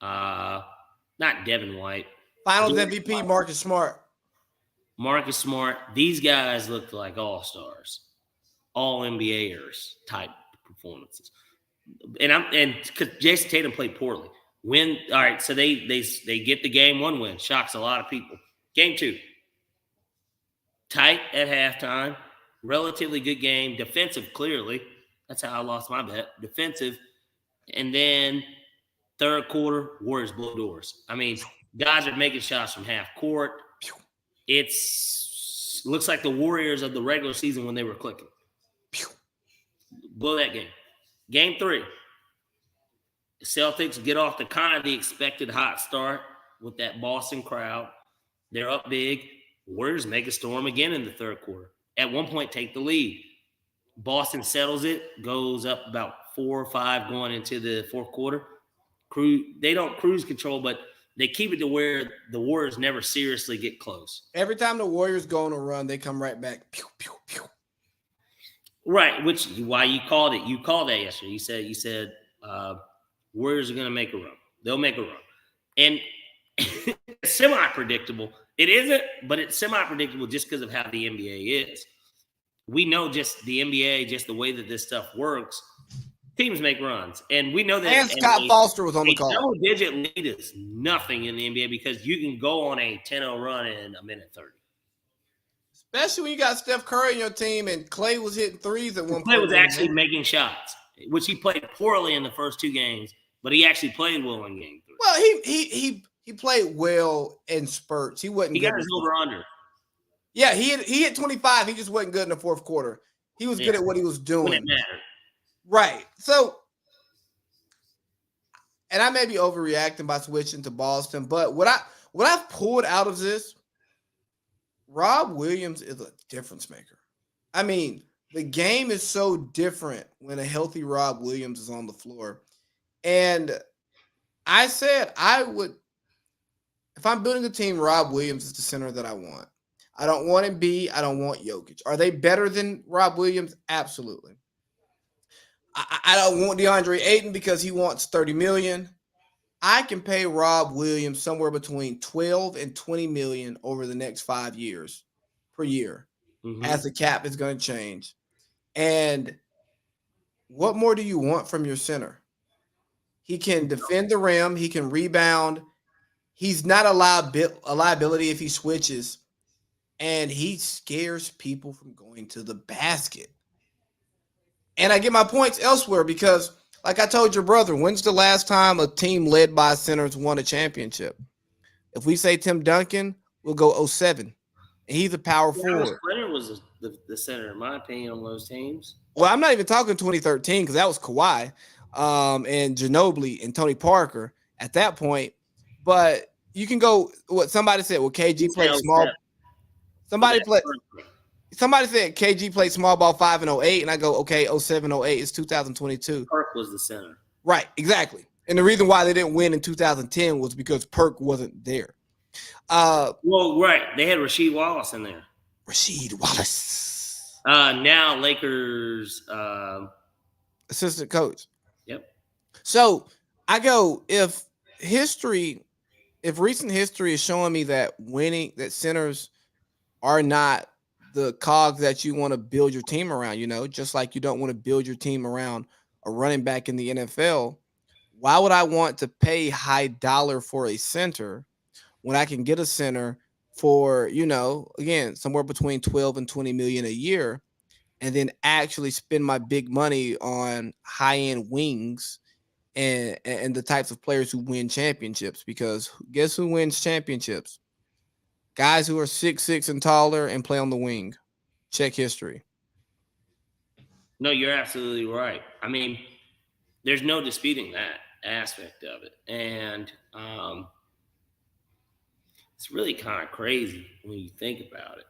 not Devin White. Finals MVP, Marcus Smart. Marcus Smart. These guys looked like all-stars, all NBAers type performances. And because Jason Tatum played poorly. All right, so they get the game 1 win. Shocks a lot of people. Game 2. Tight at halftime. Relatively good game. Defensive, clearly. That's how I lost my bet. Defensive. And then 3rd quarter, Warriors blow doors. I mean, guys are making shots from half court. Looks like the Warriors of the regular season when they were clicking. Blow that game. Game 3. The Celtics get off the kind of the expected hot start with that Boston crowd. They're up big. Warriors make a storm again in the 3rd quarter. At one point, take the lead. Boston settles it, goes up about 4 or 5 going into the 4th quarter. They don't cruise control, but they keep it to where the Warriors never seriously get close. Every time the Warriors go on a run, they come right back. Pew, pew, pew. Right, which why you called it. You called that yesterday. You said Warriors are going to make a run. They'll make a run. And it's semi-predictable. It isn't, but it's semi-predictable just because of how the NBA is. We know just the NBA, just the way that this stuff works. teams make runs, and we know that. And Scott Foster was on the call. Double-digit lead is nothing in the NBA because you can go on a 10-0 run in a minute 30. Especially when you got Steph Curry on your team and Clay was hitting threes at one point. Clay was actually making shots, which he played poorly in the first 2 games, but he actually played well in game 3. Well, he played well in spurts. He wasn't. He got his over-under. Yeah, he hit 25. He just wasn't good in the fourth quarter. He was good at what he was doing. When it mattered. Right. So, and I may be overreacting by switching to Boston, but what I've pulled out of this, Rob Williams is a difference maker. I mean, the game is so different when a healthy Rob Williams is on the floor. And I said I would, if I'm building a team, Rob Williams is the center that I want. I don't want Embiid. I don't want Jokic. Are they better than Rob Williams? Absolutely. I don't want DeAndre Ayton because he wants $30 million. I can pay Rob Williams somewhere between $12 and $20 million over the next 5 years per year, as the cap is going to change. And what more do you want from your center? He can defend the rim. He can rebound. He's not a liability if he switches. And he scares people from going to the basket. And I get my points elsewhere because, like I told your brother, when's the last time a team led by centers won a championship? If we say Tim Duncan, we'll go 07. And he's a power forward. Leonard was the center, in my opinion, on those teams. Well, I'm not even talking 2013 because that was Kawhi and Ginobili and Tony Parker at that point. But you can go what somebody said. Well, KG played small. Somebody said KG played small ball 5 and 08, and I go, okay, 07, 08 is 2022. Perk was the center. Right, exactly. And the reason why they didn't win in 2010 was because Perk wasn't there. Right. They had Rasheed Wallace in there. Rasheed Wallace. Now Lakers assistant coach. Yep. So I go, if recent history is showing me that centers are not the cogs that you want to build your team around, just like you don't want to build your team around a running back in the NFL, why would I want to pay high dollar for a center when I can get a center for, again, somewhere between 12 and 20 million a year, and then actually spend my big money on high-end wings and the types of players who win championships? Because guess who wins championships? Guys who are 6'6" and taller and play on the wing. Check history. No, you're absolutely right. I mean, there's no disputing that aspect of it. And it's really kind of crazy when you think about it.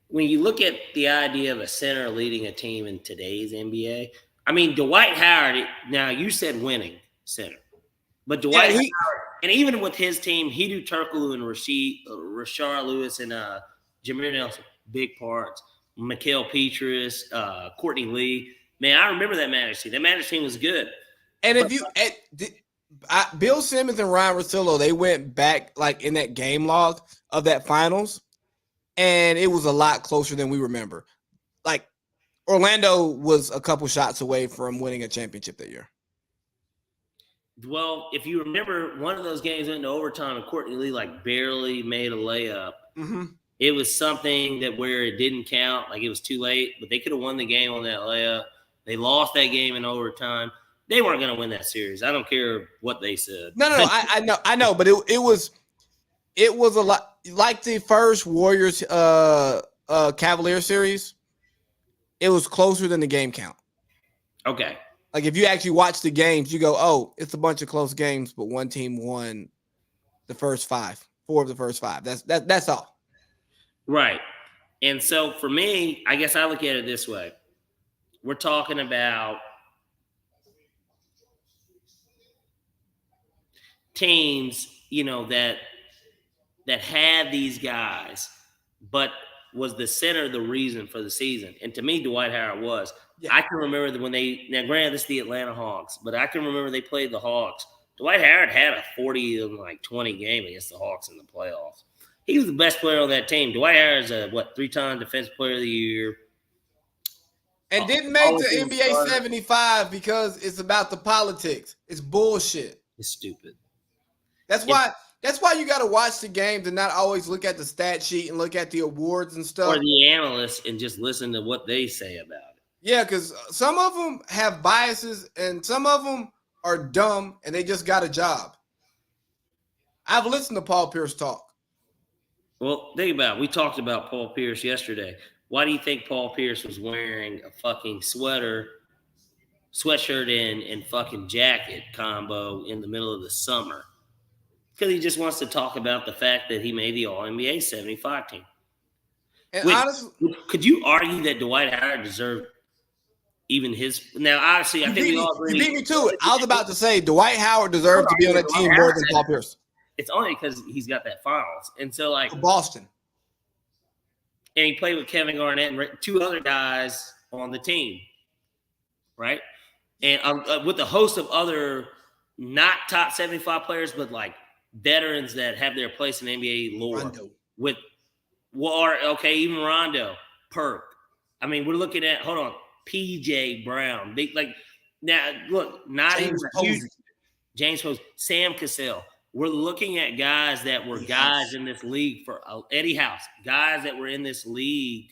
When you look at the idea of a center leading a team in today's NBA, I mean, Dwight Howard, now you said winning center, but Dwight Howard, and even with his team, Hedo Turkoglu and Rashard Lewis and Jameer Nelson, big parts. Mikal Petrus, Courtney Lee. Man, I remember that Magic team. That Magic team was good. And Bill Simmons and Ryan Russillo, they went back like in that game log of that finals, and it was a lot closer than we remember. Like Orlando was a couple shots away from winning a championship that year. Well, if you remember, one of those games went into overtime and Courtney Lee like barely made a layup. Mm-hmm. It was something that where it didn't count, like it was too late, but they could have won the game on that layup. They lost that game in overtime. They weren't going to win that series. I don't care what they said. No, I know, but it was a lot like the first Warriors Cavalier series. It was closer than the game count. Okay. Like if you actually watch the games, you go, oh, it's a bunch of close games, but one team won the first 5, 4 of the first 5. That's all. Right. And so for me, I guess I look at it this way. We're talking about teams, that had these guys, but was the center the reason for the season? And to me, Dwight Howard was. Yeah. I can remember that now granted, this is the Atlanta Hawks, but I can remember they played the Hawks. Dwight Howard had a 40-20 game against the Hawks in the playoffs. He was the best player on that team. Dwight Howard's a 3-time Defensive Player of the Year. And didn't make the NBA 75 because it's about the politics. It's bullshit. It's stupid. That's why you got to watch the games and not always look at the stat sheet and look at the awards and stuff. Or the analysts and just listen to what they say about it. Yeah, because some of them have biases and some of them are dumb and they just got a job. I've listened to Paul Pierce talk. Well, think about it. We talked about Paul Pierce yesterday. Why do you think Paul Pierce was wearing a fucking sweatshirt and fucking jacket combo in the middle of the summer? Because he just wants to talk about the fact that he made the All-NBA 75 team. And honestly, could you argue that Dwight Howard deserved even his? Now, obviously, I think we all agree. You beat me to it. I was about to say Dwight Howard deserved to be on that team more than Paul Pierce. It's only because he's got that finals. And so, like, Boston. And he played with Kevin Garnett and two other guys on the team, right? And with a host of other not top 75 players, but like veterans that have their place in NBA lore. Rondo. Even Rondo, Perk. I mean, we're looking at, PJ Brown. James Posey, Sam Cassell. We're looking at guys that were guys in this league for Eddie House, guys that were in this league,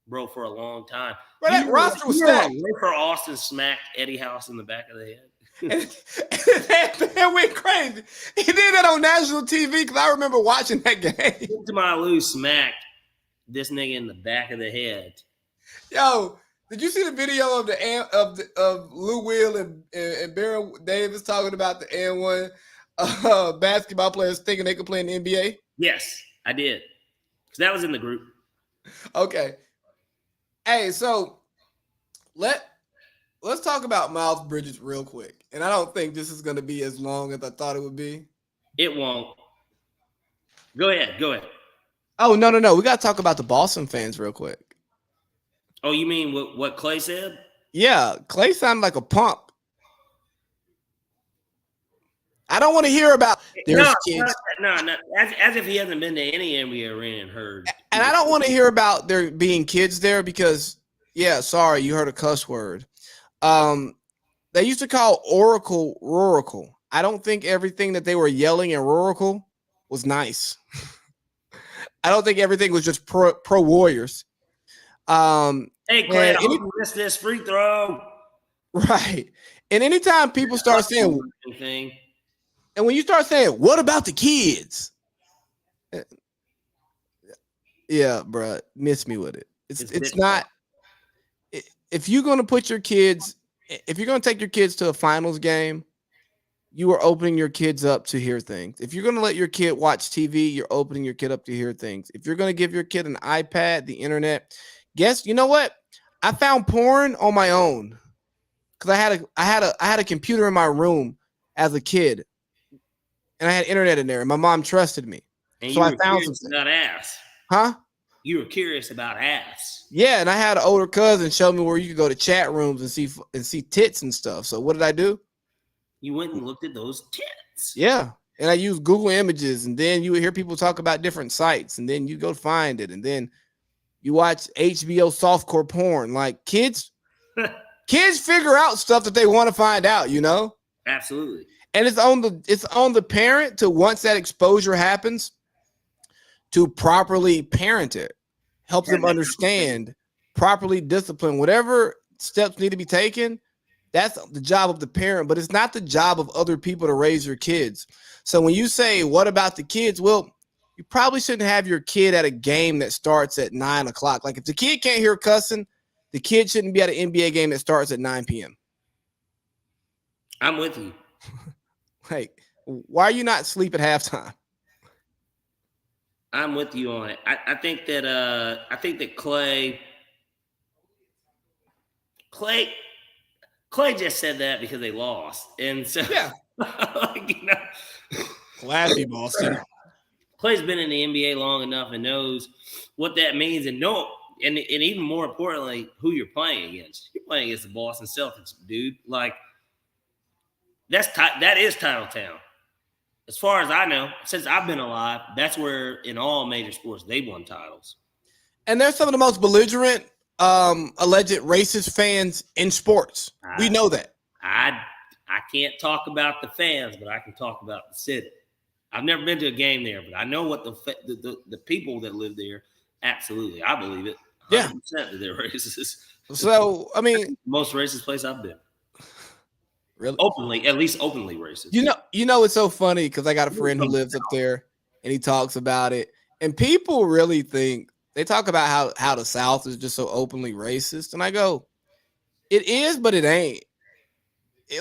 bro, for a long time. Bro, that roster was stacked. For Austin smacked Eddie House in the back of the head. That went crazy. He did that on national TV because I remember watching that game. Malu smacked this nigga in the back of the head. Yo, did you see the video of Lou Will and Baron Davis talking about the N1 basketball players thinking they could play in the NBA? Yes, I did. Because that was in the group. Okay. Hey, so let's talk about Miles Bridges real quick. And I don't think this is going to be as long as I thought it would be. It won't. Go ahead. Oh, no. We got to talk about the Boston fans real quick. Oh, you mean what Clay said? Yeah, Clay sounded like a punk. I don't want to hear about there's kids. No. As if he hasn't been to any NBA arena and heard. And I don't want to hear about there being kids there because, sorry, you heard a cuss word. They used to call Oracle Ruracle. I don't think everything that they were yelling in Ruracle was nice. I don't think everything was just pro Warriors. Hey, Clay, I missed this free throw. Right. And anytime people start saying anything. And when you start saying, what about the kids? Yeah, bro, miss me with it. It's not. If you're going to put your kids, if you're going to take your kids to a finals game, you are opening your kids up to hear things. If you're going to let your kid watch TV, you're opening your kid up to hear things. If you're going to give your kid an iPad, the internet, you know what? I found porn on my own because I had a computer in my room as a kid. And I had internet in there, and my mom trusted me. And so I found something about ass. Huh? You were curious about ass. Yeah, and I had an older cousin show me where you could go to chat rooms and see tits and stuff. So what did I do? You went and looked at those tits. Yeah, and I used Google Images, and then you would hear people talk about different sites, and then you go find it, and then you watch HBO softcore porn. Like kids figure out stuff that they want to find out. You know? Absolutely. And it's on the parent to, once that exposure happens, to properly parent it, help them understand, properly discipline, whatever steps need to be taken. That's the job of the parent, but it's not the job of other people to raise your kids. So when you say, what about the kids? Well, you probably shouldn't have your kid at a game that starts at 9 o'clock. Like if the kid can't hear cussing, the kid shouldn't be at an NBA game that starts at 9 p.m. I'm with you. Like, why are you not asleep at halftime? I'm with you on it. I think that Clay just said that because they lost, and so classy Boston. Clay's been in the NBA long enough and knows what that means, and even more importantly, who you're playing against. You're playing against the Boston Celtics, dude. Like. That is Title Town. As far as I know, since I've been alive, that's where in all major sports they've won titles. And they're some of the most belligerent alleged racist fans in sports. We know that. I can't talk about the fans, but I can talk about the city. I've never been to a game there, but I know what the people that live there. Absolutely, I believe it. 100% that they're racist. So I mean, most racist place I've been. Really? Openly, at least openly racist. You know, it's so funny because I got a friend who lives up there and he talks about it. And people really think they talk about how the South is just so openly racist. And I go, it is, but it ain't.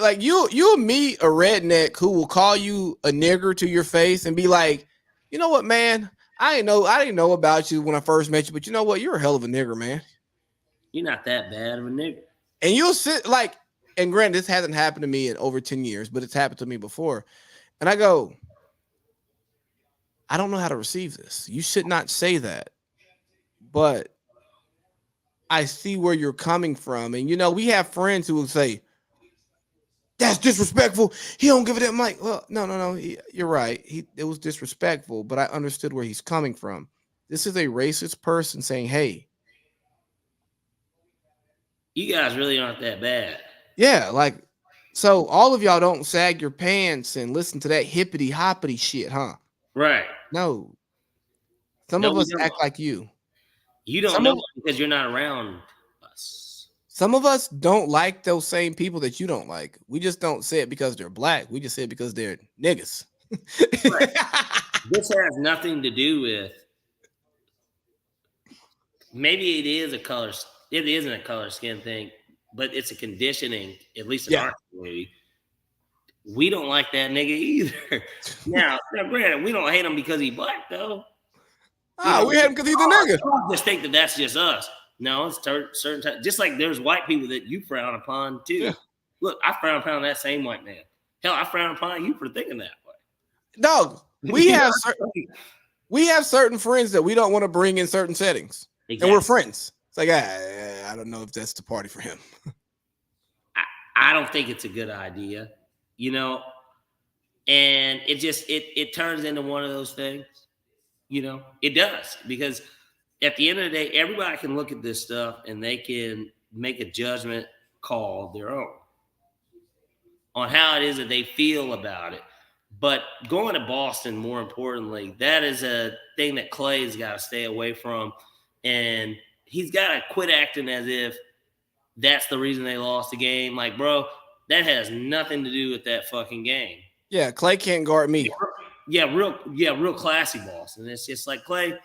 Like you'll meet a redneck who will call you a nigger to your face and be like, you know what, man? I didn't know about you when I first met you, but you know what? You're a hell of a nigger, man. You're not that bad of a nigger. And you'll sit like, and granted, this hasn't happened to me in over 10 years, but it's happened to me before. And I go, I don't know how to receive this. You should not say that. But I see where you're coming from. And, you know, we have friends who will say, that's disrespectful. He don't give a damn. I'm like, well, no. You're right. It was disrespectful, but I understood where he's coming from. This is a racist person saying, hey. You guys really aren't that bad. Yeah, like, so all of y'all don't sag your pants and listen to that hippity hoppity shit, huh? Right. No. Some of us act like you. You don't know because you're not around us. Some of us don't like those same people that you don't like. We just don't say it because they're black. We just say it because they're niggas. Right. This has nothing to do with. Maybe it is a color. It isn't a color skin thing, but it's a conditioning. At least in our community, we don't like that nigga either. Now, granted, we don't hate him because he's black though. We hate him because he's a nigga. I just think that that's just us. No, it's certain times. Just like there's white people that you frown upon too. Yeah. Look, I frown upon that same white man. Hell, I frown upon you for thinking that way. Dog, we have certain friends that we don't want to bring in certain settings, and we're friends. It's like I don't know if that's the party for him. I don't think it's a good idea, you know, and it just it turns into one of those things, you know. It does, because at the end of the day, everybody can look at this stuff and they can make a judgment call of their own on how it is that they feel about it. But going to Boston, more importantly, that is a thing that Clay's got to stay away from. And he's got to quit acting as if that's the reason they lost the game. Like, bro, that has nothing to do with that fucking game. Yeah, Clay can't guard me. Yeah, real classy Boston. It's just like, Clay,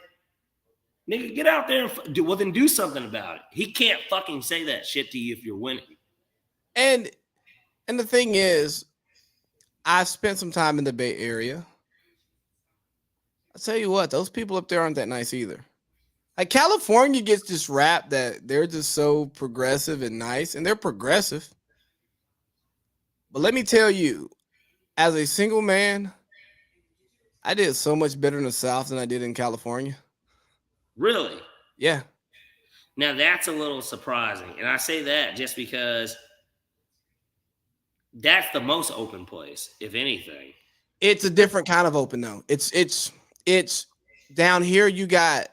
nigga, get out there and do something about it. He can't fucking say that shit to you if you're winning. And the thing is, I spent some time in the Bay Area. I'll tell you what, those people up there aren't that nice either. Like, California gets this rap that they're just so progressive and nice, and they're progressive. But let me tell you, as a single man, I did so much better in the South than I did in California. Really? Yeah. Now, that's a little surprising. And I say that just because that's the most open place, if anything. It's a different kind of open, though. It's down here, you got,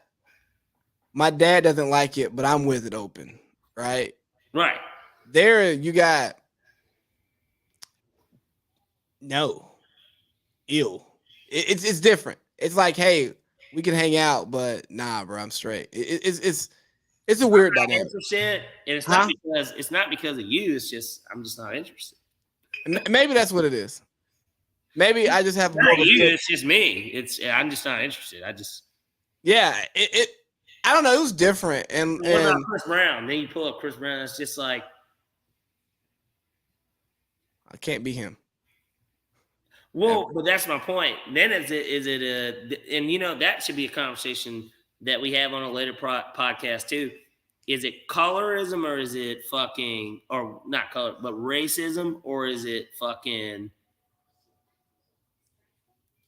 my dad doesn't like it, but I'm with it open, right? Right. There, you got, no, ill. It's different. It's like, hey, we can hang out, but nah, bro, I'm straight. It's a weird dynamic. And it's not because of you. It's just I'm just not interested. Maybe that's what it is. Maybe I just have not you. It's just me. I'm just not interested. I don't know. It was different. And what about Chris Brown? Then you pull up Chris Brown. It's just like I can't be him. Well, but that's my point. Then is it and you know, that should be a conversation that we have on a later podcast too. Is it colorism, or is it fucking, or not color, but racism, or is it fucking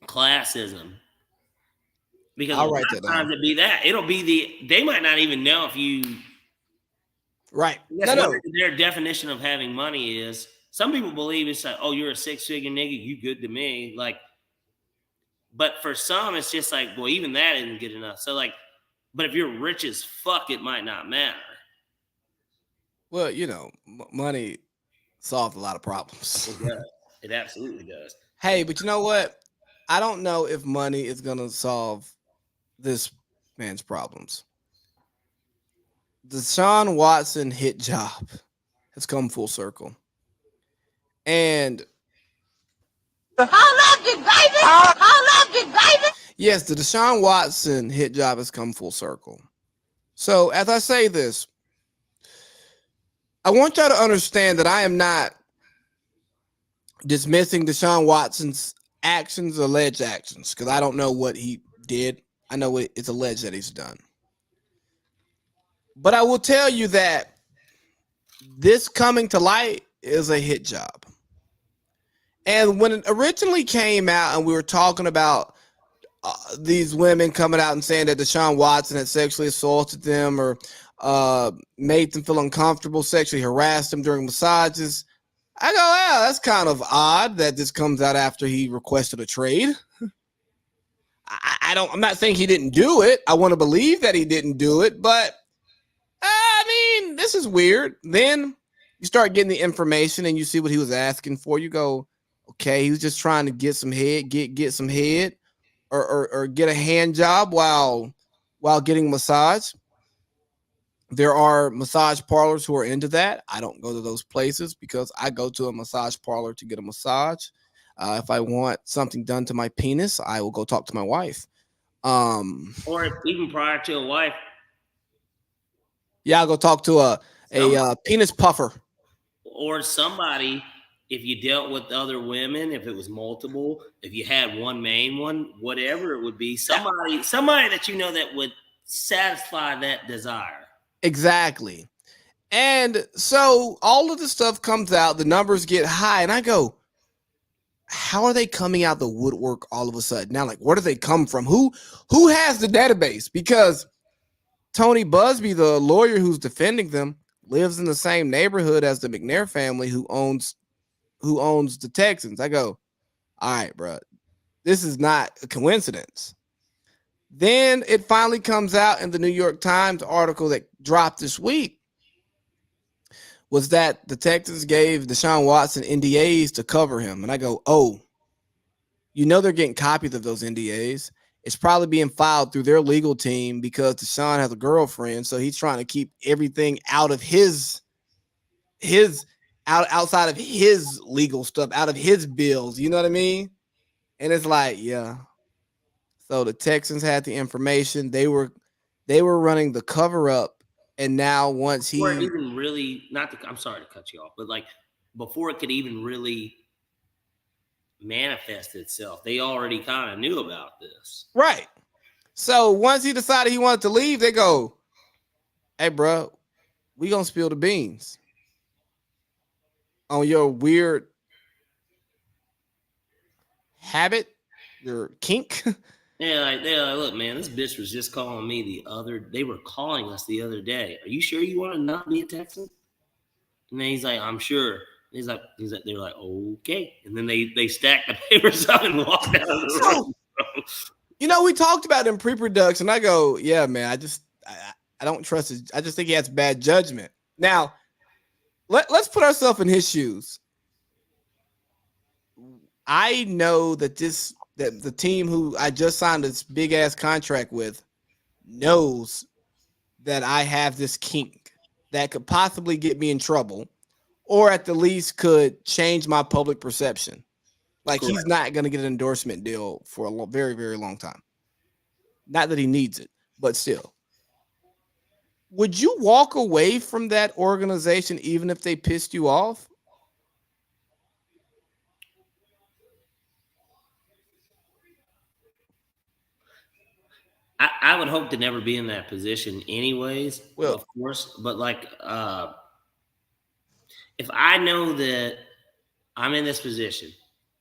classism? Because I'll write that down. It'd be that. It'll be they might not even know if you. Right. That's what their definition of having money is. Some people believe it's like, oh, you're a 6-figure nigga, you good to me. Like, but for some, it's just like, well, even that isn't good enough. So like, but if you're rich as fuck, it might not matter. Well, money solved a lot of problems. It does. It absolutely does. Hey, but you know what? I don't know if money is gonna solve this man's problems. Deshaun Watson hit job has come full circle. And yes, the Deshaun Watson hit job has come full circle. So as I say this, I want y'all to understand that I am not dismissing Deshaun Watson's actions, alleged actions, because I don't know what he did. I know it's alleged that he's done. But I will tell you that this coming to light is a hit job. And when it originally came out and we were talking about these women coming out and saying that Deshaun Watson had sexually assaulted them or made them feel uncomfortable, sexually harassed them during massages, I go, wow, that's kind of odd that this comes out after he requested a trade. I'm not saying he didn't do it. I want to believe that he didn't do it, but I mean, this is weird. Then you start getting the information and you see what he was asking for. You go, okay, he was just trying to get some head, get some head, or get a hand job while getting a massage. There are massage parlors who are into that. I don't go to those places because I go to a massage parlor to get a massage. If I want something done to my penis, I will go talk to my wife. Or even prior to a wife. Yeah, I'll go talk to a penis puffer. Or somebody, if you dealt with other women, if it was multiple, if you had one main one, whatever it would be, somebody that you know that would satisfy that desire. Exactly. And so all of the stuff comes out, the numbers get high, and I go, how are they coming out the woodwork all of a sudden? Now, like, where do they come from? Who has the database? Because Tony Busby, the lawyer who's defending them, lives in the same neighborhood as the McNair family who owns the Texans. I go, all right, bro, this is not a coincidence. Then it finally comes out in the New York Times article that dropped this week was that the Texans gave Deshaun Watson NDAs to cover him. And I go, oh, they're getting copies of those NDAs. It's probably being filed through their legal team because Deshaun has a girlfriend. So he's trying to keep everything out of outside of his legal stuff, out of his bills. You know what I mean? And it's like, yeah. So the Texans had the information. They were running the cover up, and now once before it even really, I'm sorry to cut you off, but like before it could even really manifest itself, they already kind of knew about this, right? So once he decided he wanted to leave, they go, "Hey, bro, we gonna spill the beans on your weird habit, your kink." They're like, look, man, this bitch was just calling me they were calling us the other day. Are you sure you want to not be a Texan? And then he's like, I'm sure. He's like, they're like, okay. And then they stacked the papers up and walked out of the room. We talked about in pre-production. I go, yeah, man, I don't trust it. I just think he has bad judgment. Now, let's put ourselves in his shoes. I know that that the team who I just signed this big ass contract with knows that I have this kink that could possibly get me in trouble, or at the least could change my public perception. Like, correct. He's not going to get an endorsement deal for a very, very long time. Not that he needs it, but still. Would you walk away from that organization even if they pissed you off? I would hope to never be in that position anyways, well, of course. But like, if I know that I'm in this position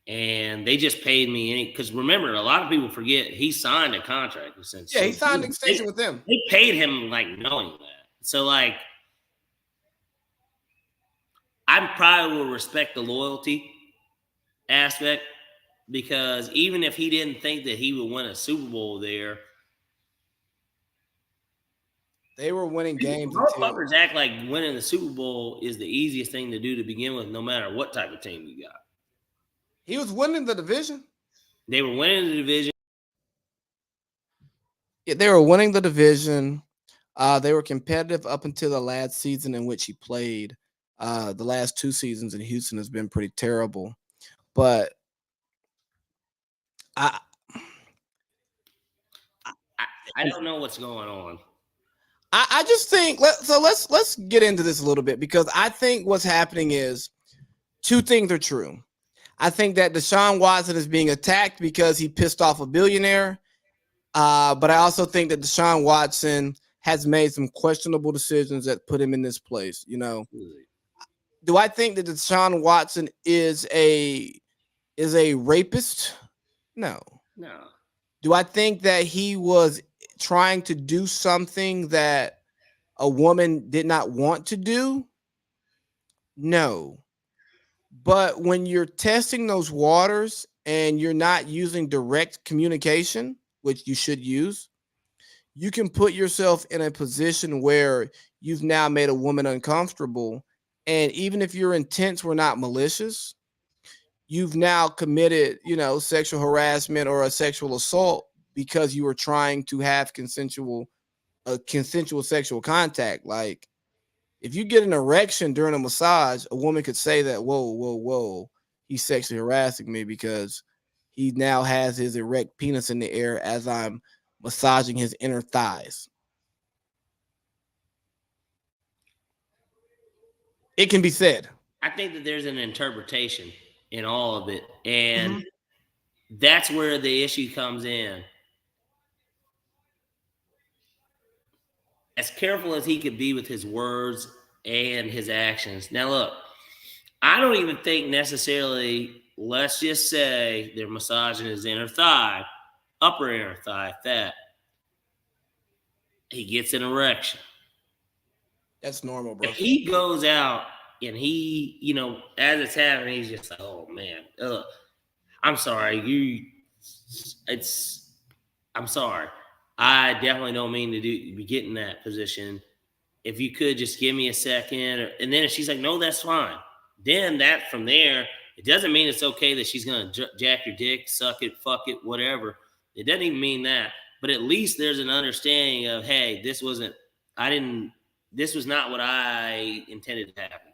and they just paid me because remember, a lot of people forget he signed a contract. Yeah, he signed an extension with them. They paid him like knowing that. So like, I probably will respect the loyalty aspect because even if he didn't think that he would win a Super Bowl there, They were winning games until Motherfuckers act like winning the Super Bowl is the easiest thing to do to begin with, no matter what type of team you got. he was winning the division. They were winning the division. Yeah, they were winning the division. They were competitive up until the last season in which he played. The last 2 seasons in Houston has been pretty terrible. But I I don't know what's going on. I just think let's get into this a little bit, because I think what's happening is 2 things are true. I think that Deshaun Watson is being attacked because he pissed off a billionaire. But I also think that Deshaun Watson has made some questionable decisions that put him in this place. You know, do I think that Deshaun Watson is a rapist? No. No. Do I think that he was trying to do something that a woman did not want to do? No. But when you're testing those waters and you're not using direct communication, which you should use, you can put yourself in a position where you've now made a woman uncomfortable. And even if your intents were not malicious, you've now committed, sexual harassment or a sexual assault because you were trying to have consensual sexual contact. Like, if you get an erection during a massage, a woman could say that, whoa, he's sexually harassing me because he now has his erect penis in the air as I'm massaging his inner thighs. It can be said. I think that there's an interpretation in all of it. And that's where the issue comes in. As careful as he could be with his words and his actions. Now, look, I don't even think necessarily, let's just say they're massaging his inner thigh, upper inner thigh, that he gets an erection. That's normal, bro. If he goes out and he, as it's happening, he's just like, oh man, I'm sorry. I'm sorry. I definitely don't mean to be getting in that position. If you could just give me a second. And then if she's like, no, that's fine. Then that from there, it doesn't mean it's okay that she's going to jack your dick, suck it, fuck it, whatever. It doesn't even mean that. But at least there's an understanding of, hey, this was not what I intended to happen.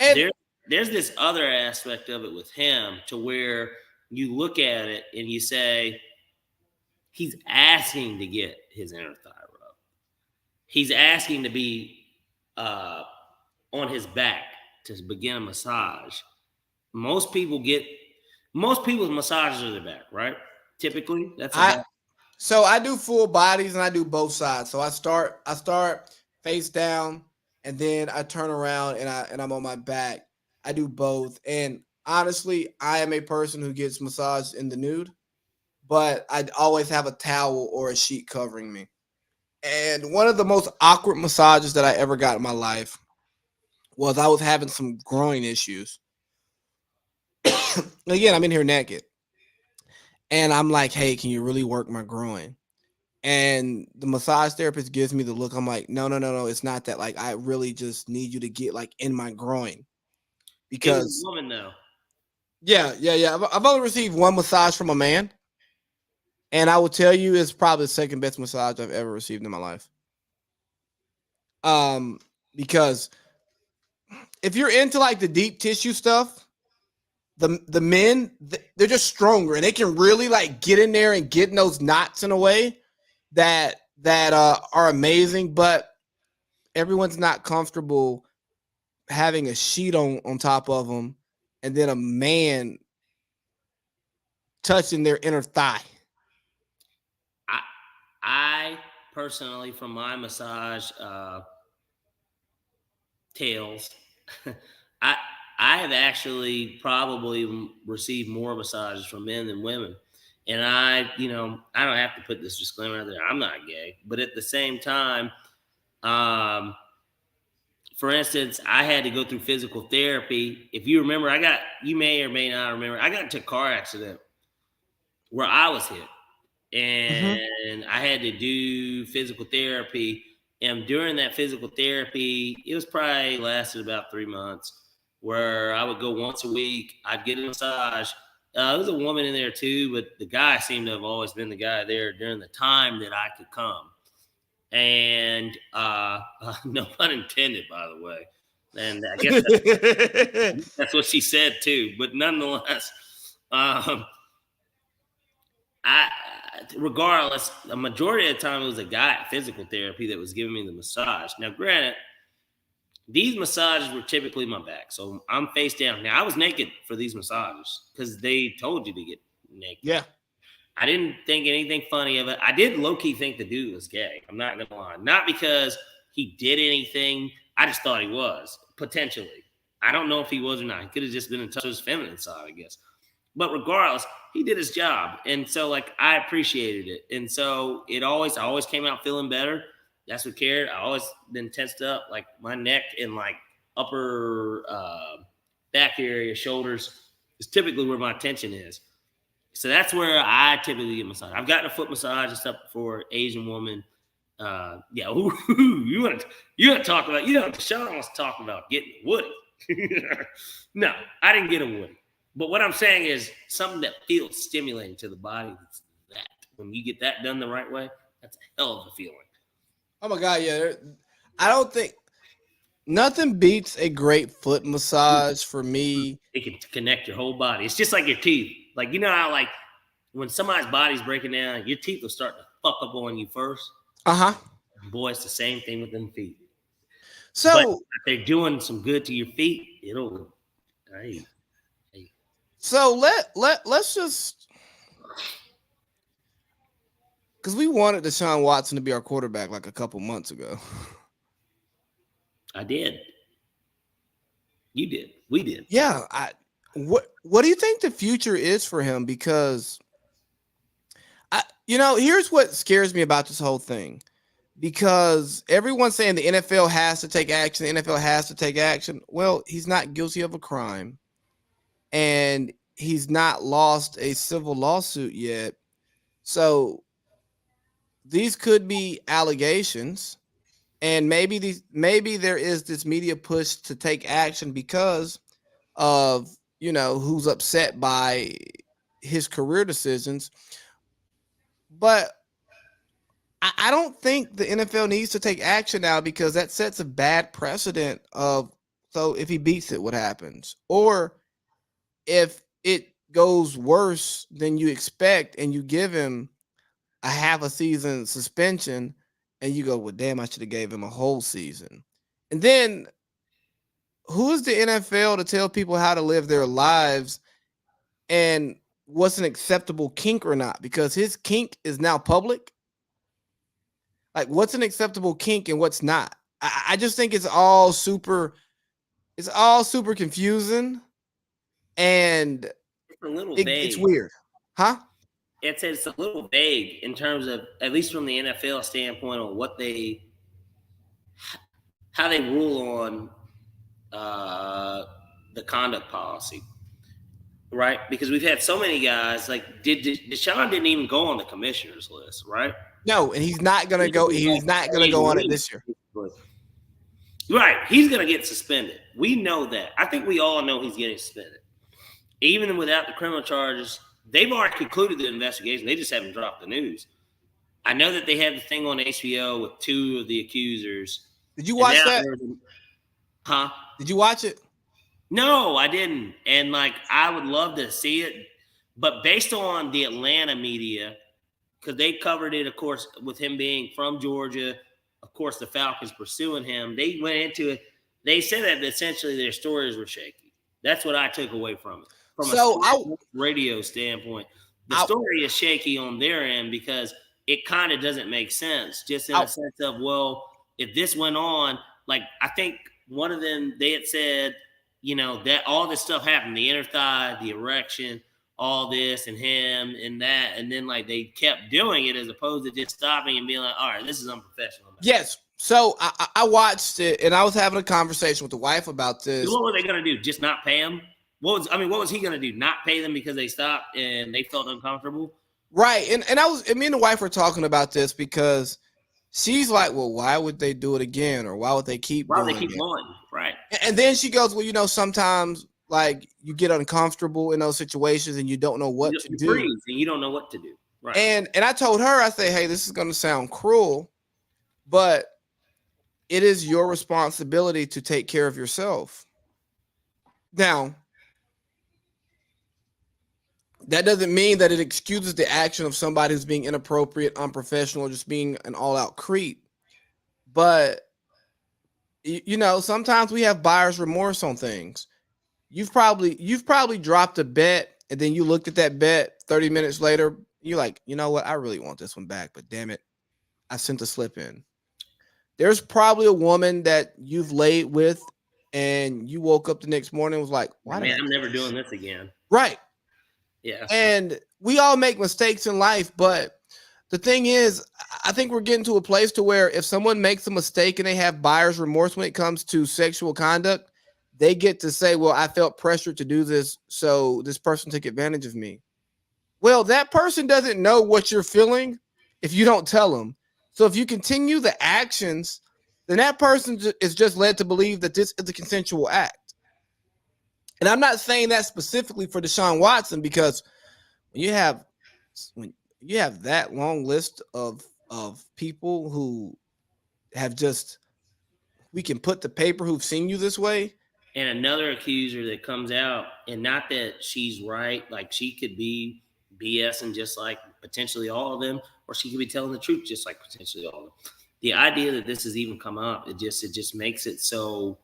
And there's this other aspect of it with him to where you look at it and you say, he's asking to get his inner thigh rubbed. He's asking to be on his back to begin a massage. Most people's massages are their back, right? Typically, so I do full bodies and I do both sides. So I start face down and then I turn around and I'm on my back. I do both. And honestly, I am a person who gets massaged in the nude, but I'd always have a towel or a sheet covering me. And one of the most awkward massages that I ever got in my life was I was having some groin issues. Again, I'm in here naked. And I'm like, hey, can you really work my groin? And the massage therapist gives me the look. I'm like, no, it's not that. Like, I really just need you to get like in my groin. Because it was a woman though. Yeah. I've only received one massage from a man. And I will tell you, it's probably the second best massage I've ever received in my life. Because if you're into like the deep tissue stuff, the men, they're just stronger and they can really like get in there and get in those knots in a way that are amazing. But everyone's not comfortable having a sheet on top of them and then a man touching their inner thigh. I personally, from my massage tales, I have actually probably received more massages from men than women. And I don't have to put this disclaimer out there. I'm not gay. But at the same time, for instance, I had to go through physical therapy. If you remember, you may or may not remember, I got into a car accident where I was hit. and I had to do physical therapy. And during that physical therapy, it was probably lasted about 3 months, where I would go once a week. I'd get a massage. There was a woman in there too, but the guy seemed to have always been the guy there during the time that I could come. And no pun intended, by the way. And I guess that's what she said too. But nonetheless, regardless, the majority of the time it was a guy at physical therapy that was giving me the massage. Now, granted, these massages were typically my back, so I'm face down. Now, I was naked for these massages because they told you to get naked. Yeah. I didn't think anything funny of it. I did low-key think the dude was gay. I'm not going to lie. Not because he did anything. I just thought he was, potentially. I don't know if he was or not. He could have just been in touch with his feminine side, I guess. But regardless, he did his job. And so, I appreciated it. And so I always came out feeling better. That's what cared. I always been tensed up, my neck and upper back area, shoulders is typically where my tension is. So that's where I typically get massage. I've gotten a foot massage and stuff before, Asian woman. Yeah, you want to talk about, Deshaun wants to talk about getting a woody. No, I didn't get a woody. But what I'm saying is something that feels stimulating to the body. That when you get that done the right way, that's a hell of a feeling. Oh my God, yeah. I don't think nothing beats a great foot massage for me. It can connect your whole body. It's just like your teeth. How when somebody's body's breaking down, your teeth will start to fuck up on you first. Boy, it's the same thing with them feet. So but if they're doing some good to your feet, it'll. Hey. So let's just, because we wanted Deshaun Watson to be our quarterback a couple months ago. I did. You did. We did. Yeah. What do you think the future is for him? Because here's what scares me about this whole thing. Because everyone's saying the NFL has to take action. The NFL has to take action. Well, he's not guilty of a crime. And he's not lost a civil lawsuit yet. So these could be allegations. And maybe there is this media push to take action because of, who's upset by his career decisions. But I don't think the NFL needs to take action now, because that sets a bad precedent so if he beats it, what happens? Or if it goes worse than you expect and you give him a half a season suspension and you go, well, damn, I should have gave him a whole season. And then who is the NFL to tell people how to live their lives and what's an acceptable kink or not? Because his kink is now public. What's an acceptable kink and what's not? I just think it's all super confusing. And it's a little vague. It's weird. Huh? It's a little vague in terms of, at least from the NFL standpoint, on how they rule on the conduct policy, right? Because we've had so many guys, Deshaun didn't even go on the commissioner's list, right? No, and he's not going to go. He's not going to go on it this year. Right. He's going to get suspended. We know that. I think we all know he's getting suspended. Even without the criminal charges, they've already concluded the investigation. They just haven't dropped the news. I know that they had the thing on HBO with 2 of the accusers. Did you watch that? Huh? Did you watch it? No, I didn't. And I would love to see it. But based on the Atlanta media, because they covered it, of course, with him being from Georgia, of course, the Falcons pursuing him, they went into it. They said that essentially their stories were shaky. That's what I took away from it. From a radio standpoint, the story is shaky on their end because it kind of doesn't make sense. Just in a sense of, well, if this went on, I think one of them, they had said, that all this stuff happened, the inner thigh, the erection, all this and him and that. And then they kept doing it as opposed to just stopping and being like, all right, this is unprofessional. Yes. So I watched it and I was having a conversation with the wife about this. What were they going to do? Just not pay him? What was he going to do? Not pay them because they stopped and they felt uncomfortable? Right. And me and the wife were talking about this because she's like, well, why would they do it again? Or why would they keep Why do doing they keep it? going? Right. And then she goes, well, sometimes like you get uncomfortable in those situations and you don't know what to You do. freeze and you don't know what to do. Right. And I told her, I say, hey, this is going to sound cruel, but it is your responsibility to take care of yourself. Now, that doesn't mean that it excuses the action of somebody who's being inappropriate, unprofessional, or just being an all-out creep. But sometimes we have buyer's remorse on things. You've probably dropped a bet, and then you looked at that bet 30 minutes later. You're like, you know what? I really want this one back, but damn it, I sent the slip in. There's probably a woman that you've laid with, and you woke up the next morning and was like, why? Man, I'm never doing this again. Right. Yeah. And we all make mistakes in life, but the thing is, I think we're getting to a place to where if someone makes a mistake and they have buyer's remorse when it comes to sexual conduct, they get to say, well, I felt pressured to do this, so this person took advantage of me. Well, that person doesn't know what you're feeling if you don't tell them. So if you continue the actions, then that person is just led to believe that this is a consensual act. And I'm not saying that specifically for Deshaun Watson, because when you have that long list of people who have just, we can put the paper, who've seen you this way. And another accuser that comes out, and not that she's right, like she could be BSing just like potentially all of them, or she could be telling the truth just like potentially all of them. The idea that this has even come up, it just makes it so.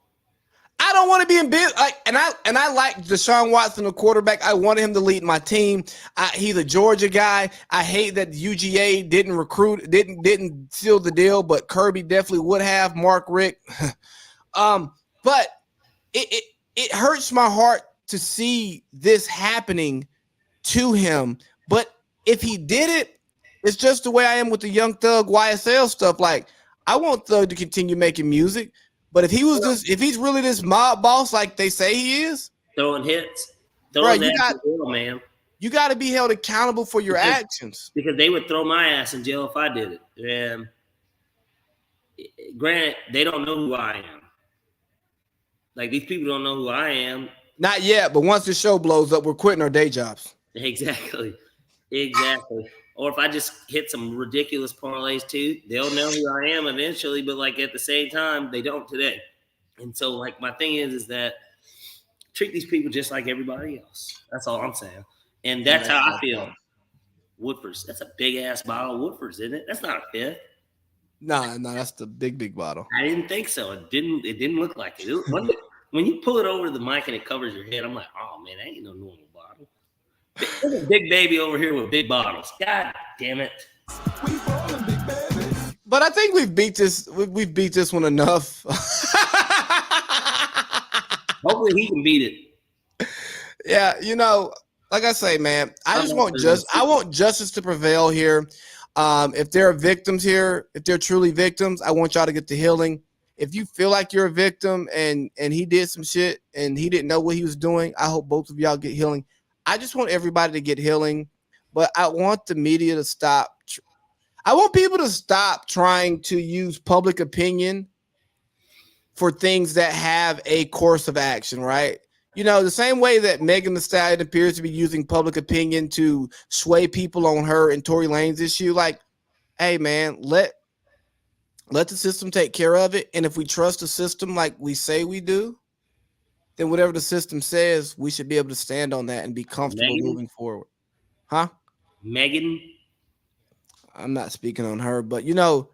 I don't want to be in business. And I like Deshaun Watson, the quarterback. I wanted him to lead my team. He's a Georgia guy. I hate that UGA didn't seal the deal, but Kirby definitely would have. Mark Richt. But it hurts my heart to see this happening to him. But if he did it, it's just the way I am with the Young Thug YSL stuff. Like, I want Thug to continue making music. But if he's really this mob boss like they say he is, throwing hits, man, you got to be held accountable for your actions. Because they would throw my ass in jail if I did it. And granted, they don't know who I am. Like, these people don't know who I am. Not yet, but once the show blows up, we're quitting our day jobs. Exactly. Or if I just hit some ridiculous parlays too, they'll know who I am eventually, but like at the same time, they don't today. And so like my thing is that treat these people just like everybody else. That's all I'm saying. And that's how I feel. Woodford's, that's a big ass bottle of Woodford's, isn't it? That's not a fifth. No, that's the big bottle. I didn't think so. It didn't look like it. When you pull it over the mic and it covers your head, I'm like, oh man, that ain't no normal bottle. There's a big baby over here with big bottles. God damn it. But I think we've beat this one enough. Hopefully he can beat it. Yeah, like I say, man, I want justice to prevail here. If there are victims here, if they're truly victims, I want y'all to get the healing. If you feel like you're a victim and he did some shit and he didn't know what he was doing, I hope both of y'all get healing. I just want everybody to get healing, but I want the media to stop. I want people to stop trying to use public opinion for things that have a course of action, right? The same way that Megan Thee Stallion appears to be using public opinion to sway people on her and Tory Lanez issue. Like, hey, man, let the system take care of it. And if we trust the system like we say we do, then whatever the system says, we should be able to stand on that and be comfortable moving forward. Huh? Megan? I'm not speaking on her, but you're going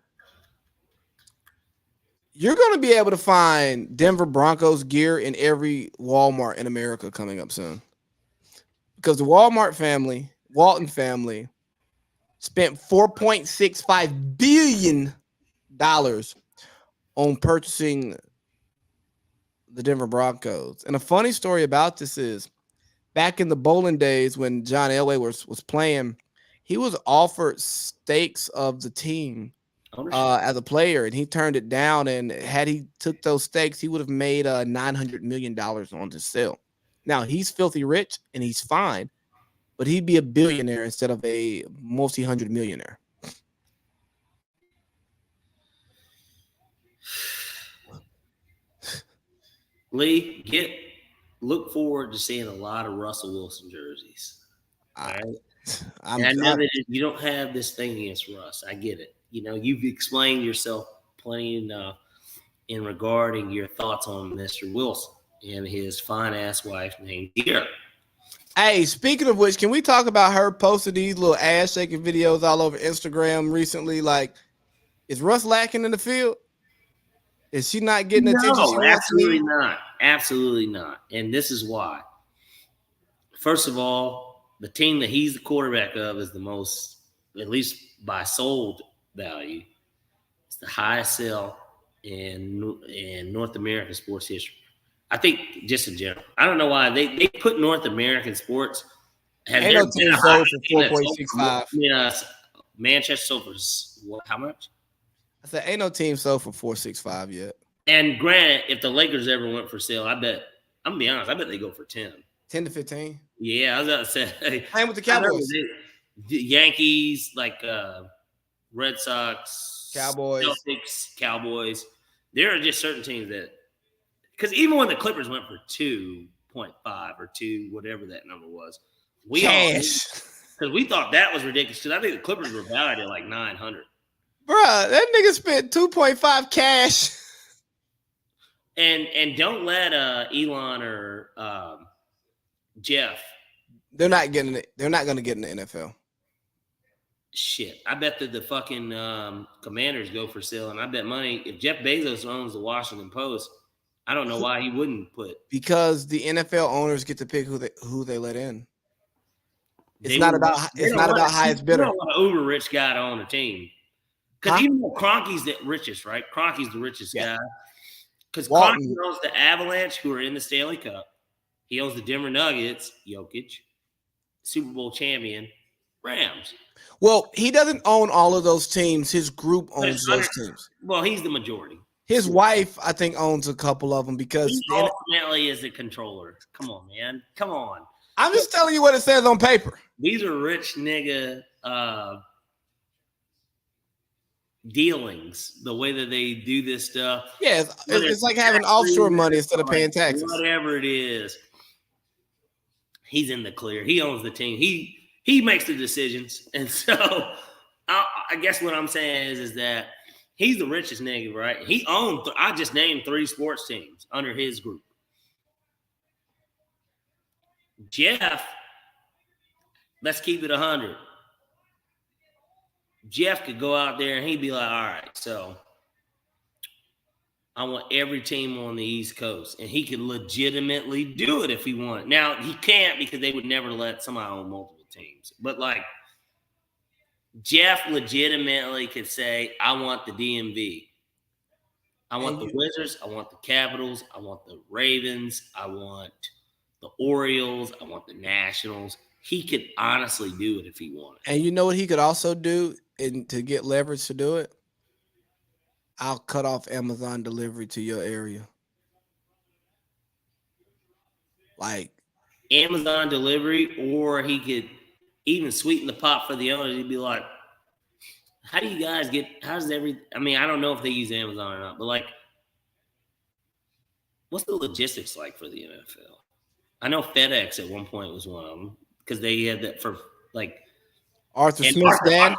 to be able to find Denver Broncos gear in every Walmart in America coming up soon. Because the Walton family spent $4.65 billion on purchasing the Denver Broncos. And a funny story about this is back in the bowling days when John Elway was playing, he was offered stakes of the team as a player, and he turned it down. And had he took those stakes, he would have made $900 million on the sale. Now he's filthy rich and he's fine, but he'd be a billionaire instead of a multi-hundred millionaire. Lee, look forward to seeing a lot of Russell Wilson jerseys. All right. And I know that you don't have this thing against Russ. I get it. You know, you've explained yourself plenty enough in regarding your thoughts on Mr. Wilson and his fine-ass wife named Dear. Hey, speaking of which, can we talk about her posting these little ass-shaking videos all over Instagram recently? Like, is Russ lacking in the field? Is she not getting the attention she wants? Absolutely not. Absolutely not. And this is why. First of all, the team that he's the quarterback of is the most, at least by sold value, it's the highest sell in North American sports history. I think just in general. I don't know why they put North American sports. Ain't no team sold for 4.65. Yeah, Manchester sold for how much? I said ain't no team sold for 4.65 yet. And granted, if the Lakers ever went for sale, I'm gonna be honest, I bet they go for 10. 10 to 15. Yeah, I was about to say. Playing with the Cowboys. The Yankees, like Red Sox, Cowboys, Celtics, Cowboys. There are just certain teams that, because even when the Clippers went for 2.5 or 2, whatever that number was, because we thought that was ridiculous. Because I think the Clippers were valued at like 900. Bruh, that nigga spent 2.5 cash. And don't let Elon or Jeff. They're not getting it. They're not going to get in the NFL. Shit, I bet that the fucking Commanders go for sale, and I bet money if Jeff Bezos owns the Washington Post, I don't know why he wouldn't put. Because the NFL owners get to pick who they let in. It's not about highest bidder. You don't want an uber rich guy to own a team. Because even though Kroenke's the richest, right? Kroenke's the richest guy. Because Kroenke owns the Avalanche, who are in the Stanley Cup. He owns the Denver Nuggets, Jokic, Super Bowl champion, Rams. Well, he doesn't own all of those teams. His group owns those teams. Well, he's the majority. His wife, I think, owns a couple of them because he ultimately is the controller. Come on, man. Come on. I'm just telling you what it says on paper. These are rich nigga dealings, the way that they do this stuff. Yeah, it's like having offshore money instead of paying taxes. Whatever it is, he's in the clear. He owns the team. He makes the decisions. And so I guess what I'm saying is that he's the richest nigga, right? He owned, I just named 3 sports teams under his group. Jeff, let's keep it 100. Jeff could go out there and he'd be like, all right, so I want every team on the East Coast. And he could legitimately do it if he wanted. Now, he can't because they would never let somebody own multiple teams. But, like, Jeff legitimately could say, I want the DMV. I want the Wizards. I want the Capitals. I want the Ravens. I want the Orioles. I want the Nationals. He could honestly do it if he wanted. And you know what he could also do to get leverage to do it? I'll cut off Amazon delivery to your area. Like Amazon delivery, or he could even sweeten the pot for the owners. He'd be like, how do you guys get, I mean, I don't know if they use Amazon or not, but like, what's the logistics like for the NFL? I know FedEx at one point was one of them because they had that for like Arthur Smith's dad.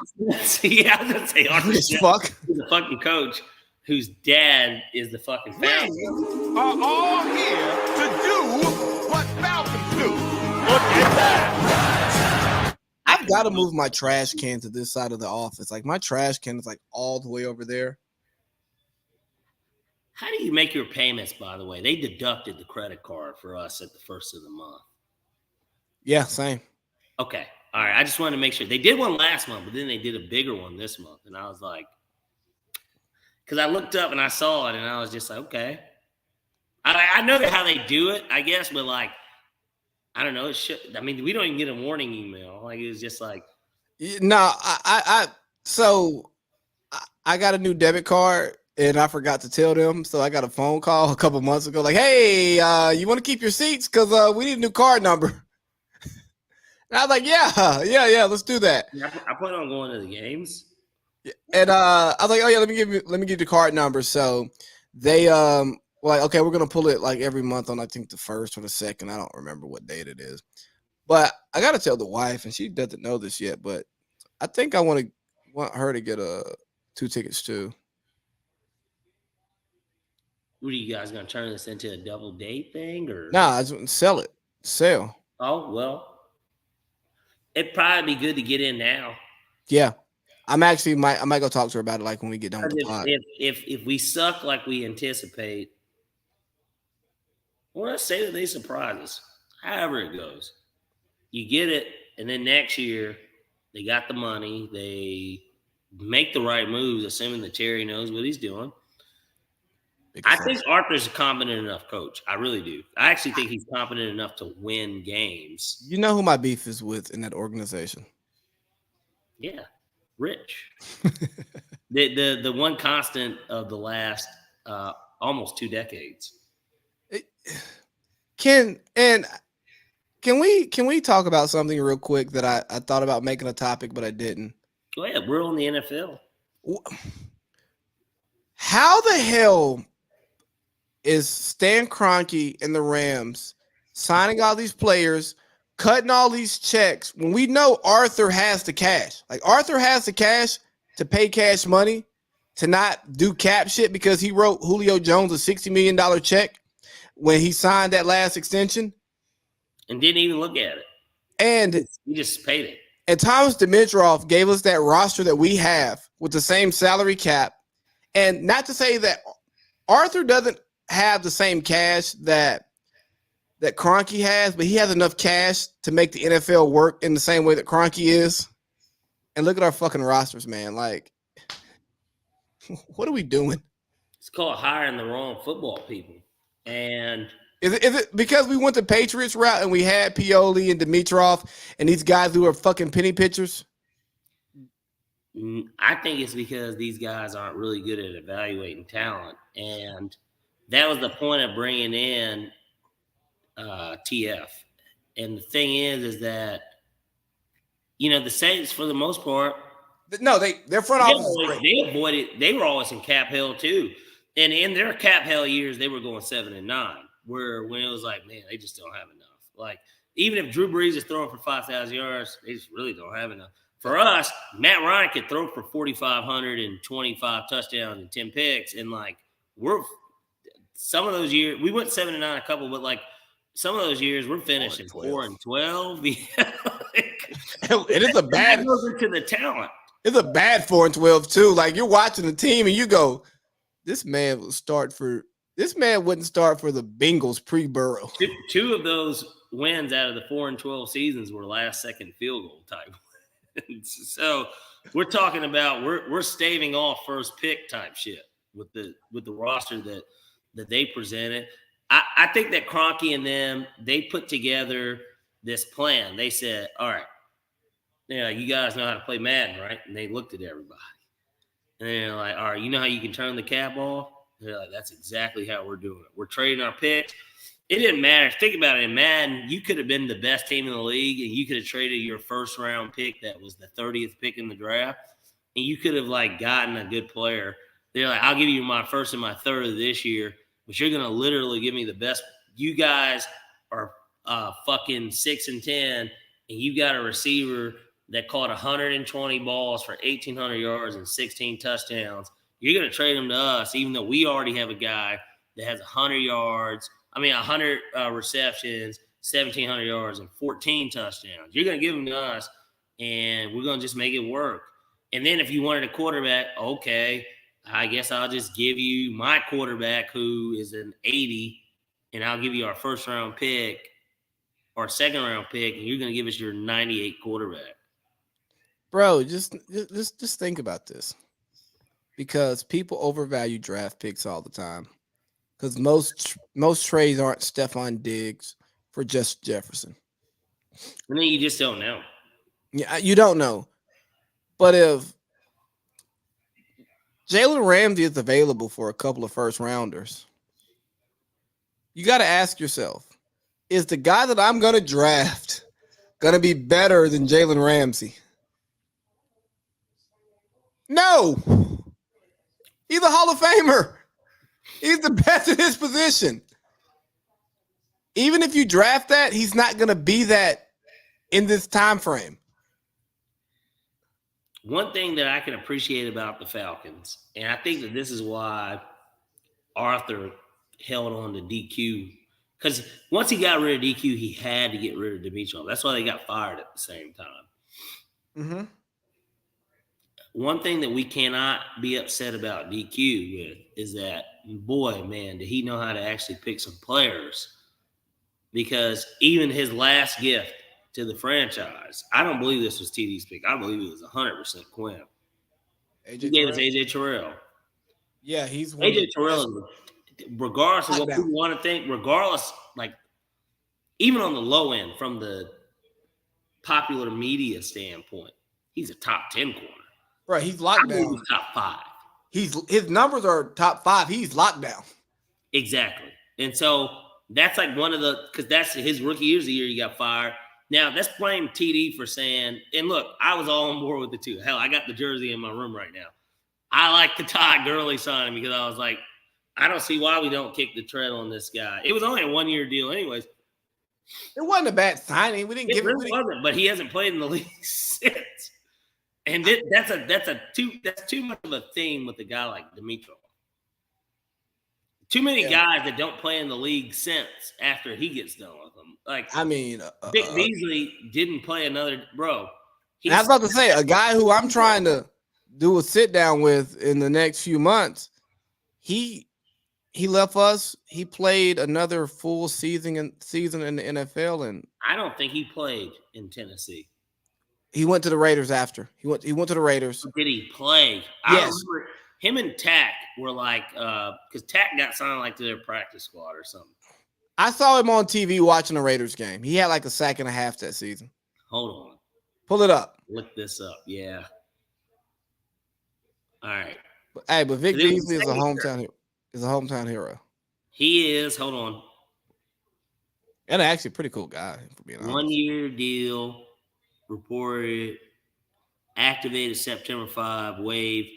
Yeah, I was gonna say Arthur Smith. Fuck. He's the fucking coach whose dad is the fucking founder. We are all here to do what Falcons do. Look at that. I've got to move my trash can to this side of the office. Like my trash can is like all the way over there. How do you make your payments, by the way? They deducted the credit card for us at the first of the month. Yeah, same. Okay. All right. I just wanted to make sure. They did one last month, but then they did a bigger one this month. And I was like, because I looked up and I saw it and I was just like, okay. I know how they do it, I guess, but like, I don't know. It should, I mean, we don't even get a warning email. Like, it was just like. No, so I got a new debit card. And I forgot to tell them, so I got a phone call a couple months ago, like, "Hey, you want to keep your seats? Because we need a new card number." And I was like, yeah, let's do that. I plan on going to the games. And I was like, oh yeah, let me give you the card number. So they like, okay, we're gonna pull it like every month on I think the 1st or the 2nd. I don't remember what date it is. But I gotta tell the wife, and she doesn't know this yet, but I think I want her to get 2 tickets too. What are you guys gonna turn this into a double date thing or Nah, I just want to sell it. Sell. Oh well. It'd probably be good to get in now. Yeah. I might go talk to her about it like when we get done with the pod. If we suck like we anticipate, well, let's say that they surprise us. However it goes. You get it, and then next year they got the money, they make the right moves, assuming that Terry knows what he's doing. I think Arthur's a competent enough coach. I really do. I actually think he's competent enough to win games. You know who my beef is with in that organization? Yeah, Rich. the one constant of the last almost 2 decades. Can we talk about something real quick that I thought about making a topic, but I didn't? Go ahead. We're on the NFL. How the hell is Stan Kroenke and the Rams signing all these players, cutting all these checks when we know Arthur has the cash? Like Arthur has the cash to pay cash money to not do cap shit because he wrote Julio Jones a $60 million check when he signed that last extension. And didn't even look at it. And he just paid it. And Thomas Dimitroff gave us that roster that we have with the same salary cap. And not to say that Arthur doesn't have the same cash that Kroenke has, but he has enough cash to make the NFL work in the same way that Kroenke is. And look at our fucking rosters, man. Like, what are we doing? It's called hiring the wrong football people. And is it because we went the Patriots route and we had Pioli and Dimitroff and these guys who are fucking penny pitchers? I think it's because these guys aren't really good at evaluating talent. And that was the point of bringing in TF. And the thing is that, you know, the Saints, for the most part, no, their front office. They avoided. They were always in cap hell too, and in their cap hell years, they were going 7-9. Where when it was like, man, they just don't have enough. Like even if Drew Brees is throwing for 5,000 yards, they just really don't have enough. For us, Matt Ryan could throw for 4,500 and 25 touchdowns and 10 picks, and like we're some of those years we went 7-9 a couple, but like some of those years we're finishing 4-12. It is a bad. That goes into the talent. It's a bad 4-12 too. Like you're watching the team and you go, this man wouldn't start for the Bengals pre-Burrow. Two of those wins out of the 4-12 seasons were last second field goal type. So we're talking about we're staving off first pick type shit with the roster that they presented. I think that Kroenke and them, they put together this plan. They said, all right, yeah, you guys know how to play Madden, right? And they looked at everybody. And they're like, all right, you know how you can turn the cap off? They're like, that's exactly how we're doing it. We're trading our pick. It didn't matter. Think about it. In Madden, you could have been the best team in the league, and you could have traded your first-round pick that was the 30th pick in the draft, and you could have, like, gotten a good player. They're like, I'll give you my first and my third of this year, but you're going to literally give me the best. You guys are fucking 6-10, and you got a receiver that caught 120 balls for 1,800 yards and 16 touchdowns. You're going to trade him to us, even though we already have a guy that has 100 receptions, 1,700 yards, and 14 touchdowns. You're going to give him to us, and we're going to just make it work. And then if you wanted a quarterback, okay, I guess I'll just give you my quarterback who is an 80, and I'll give you our first-round pick or second-round pick, and you're going to give us your 98 quarterback. Bro, just think about this. Because people overvalue draft picks all the time. Because most trades aren't Stephon Diggs for just Jefferson. And then you just don't know. Yeah, you don't know. But if Jalen Ramsey is available for a couple of first rounders, you got to ask yourself, is the guy that I'm going to draft gonna be better than Jalen Ramsey? No. He's a Hall of Famer. He's the best at his position. Even if you draft that, he's not gonna be that in this time frame. One thing that I can appreciate about the Falcons, and I think that this is why Arthur held on to DQ, because once he got rid of DQ, he had to get rid of Dimitrov. That's why they got fired at the same time. Mm-hmm. One thing that we cannot be upset about DQ with is that, boy, man, did he know how to actually pick some players. Because even his last gift to the franchise, I don't believe this was TD's pick. I believe it was 100% Quinn. He gave us AJ Terrell. Yeah, he's one AJ Terrell. Regardless of what people want to think, regardless, like even on the low end, from the popular media standpoint, he's a top 10 corner. Right, he's locked down. He's top 5. His numbers are top 5. He's locked down. Exactly, and so that's like one of the, because that's his rookie year's the year he got fired. Now let's blame TD for saying, and look, I was all on board with the two. Hell, I got the jersey in my room right now. I like the Todd Gurley signing because I was like, I don't see why we don't kick the tread on this guy. It was only a 1-year deal, anyways. It wasn't a bad signing. We didn't give it. Wasn't, but he hasn't played in the league since. And that's too much of a theme with a guy like Dimitrov. Too many guys that don't play in the league since after he gets done with them. Like, I mean, Vic Beasley didn't play another, bro. I was about to say, a guy who I'm trying to do a sit down with in the next few months, he left us. He played another full season in the NFL, and I don't think he played in Tennessee. He went to the Raiders after. He went to the Raiders. Did he play? Yes. I remember him and Tack were like, because Tack got signed like to their practice squad or something. I saw him on TV watching the Raiders game. He had like a sack and a half that season. Hold on. Pull it up. Look this up. Yeah. All right. But Vic Beasley is a hometown hero. He is. Hold on. And actually a pretty cool guy, for being honest. 1-year deal. Reported. Activated September 5. Waived.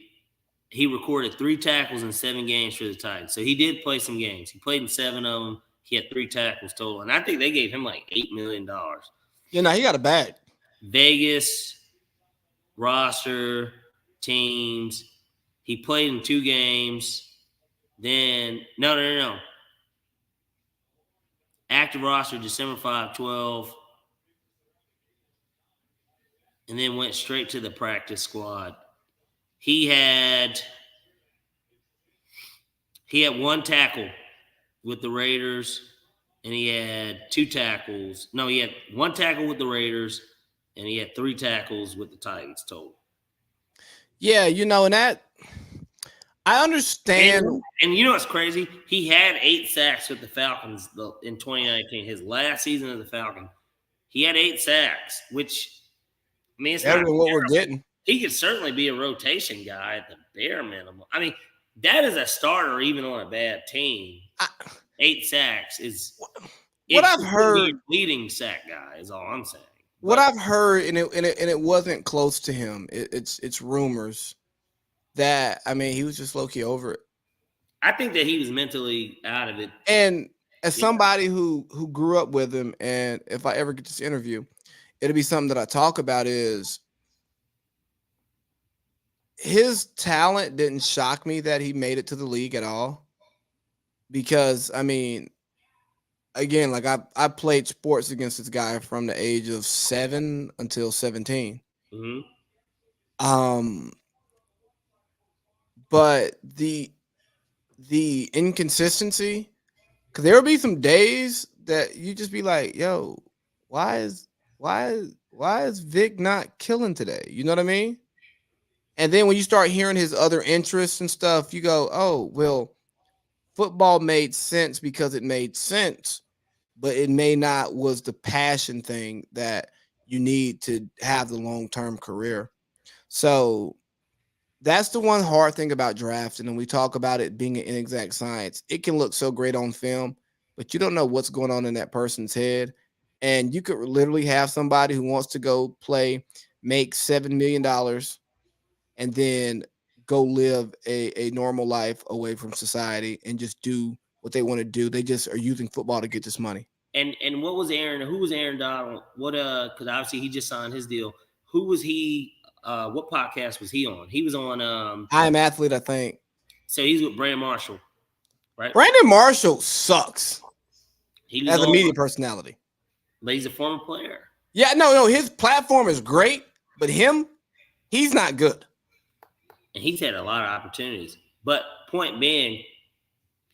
He recorded 3 tackles in 7 games for the Titans. So he did play some games. He played in 7 of them. He had 3 tackles total. And I think they gave him like $8 million. Yeah, no, he got a bag. Vegas, roster, teams. He played in 2 games. Then, no. Active roster, December 5, 12. And then went straight to the practice squad. He had 1 tackle with the Raiders, and he had 2 tackles. No, he had 1 tackle with the Raiders, and he had 3 tackles with the Titans total. Yeah, and that I understand. And you know what's crazy? He had 8 sacks with the Falcons in 2019, his last season of the Falcons. He had 8 sacks, which, I mean, it's not what we're getting. He could certainly be a rotation guy at the bare minimum. I mean, that is a starter even on a bad team. 8 sacks is what I've heard. Leading sack guy is all I'm saying. What I've heard, and it wasn't close to him. It's rumors that, I mean, he was just low-key over it. I think that he was mentally out of it. And as somebody who grew up with him, and if I ever get this interview, it'll be something that I talk about, is his talent didn't shock me that he made it to the league at all. Because, I mean, again, like I played sports against this guy from the age of 7 until 17. Mm-hmm. But the inconsistency, because there will be some days that you just be like, yo, why is Vic not killing today? You know what I mean? And then when you start hearing his other interests and stuff, you go, oh, well, football made sense because it made sense, but it may not was the passion thing that you need to have the long-term career. So that's the one hard thing about drafting. And we talk about it being an inexact science. It can look so great on film, but you don't know what's going on in that person's head. and you could literally have somebody who wants to go play, make $7 million, and then go live a normal life away from society and just do what they want to do. They just are using football to get this money. And what was Aaron? Who was Aaron Donald? What because obviously he just signed his deal. Who was he? What podcast was he on? He was on I Am Athlete, I think. So he's with Brandon Marshall, right? Brandon Marshall sucks He was as a on, media personality. but he's a former player. Yeah, no, his platform is great, but he's not good. And he's had a lot of opportunities. But point being,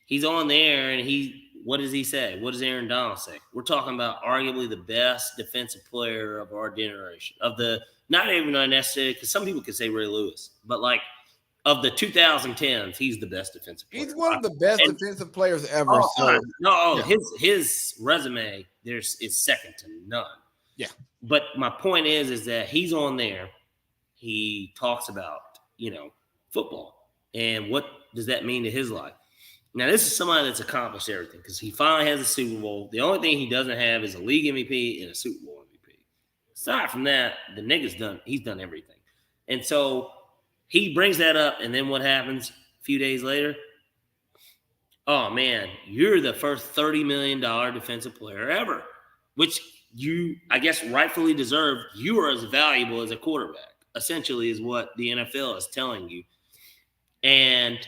he's on there and what does he say? What does Aaron Donald say? We're talking about arguably the best defensive player of our generation. Not even necessarily, because some people could say Ray Lewis, but like of the 2010s, he's the best defensive player. He's one of the best defensive players ever. His resume is second to none. Yeah. But my point is that he's on there. He talks about, football and what does that mean to his life. Now, this is somebody that's accomplished everything because he finally has a Super Bowl. The only thing he doesn't have is a league MVP and a Super Bowl MVP. Aside from that, the nigga's he's done everything. And so he brings that up, and then what happens a few days later? Oh, man, you're the first $30 million defensive player ever, which you, I guess, rightfully deserve. You are as valuable as a quarterback, essentially, is what the NFL is telling you. And,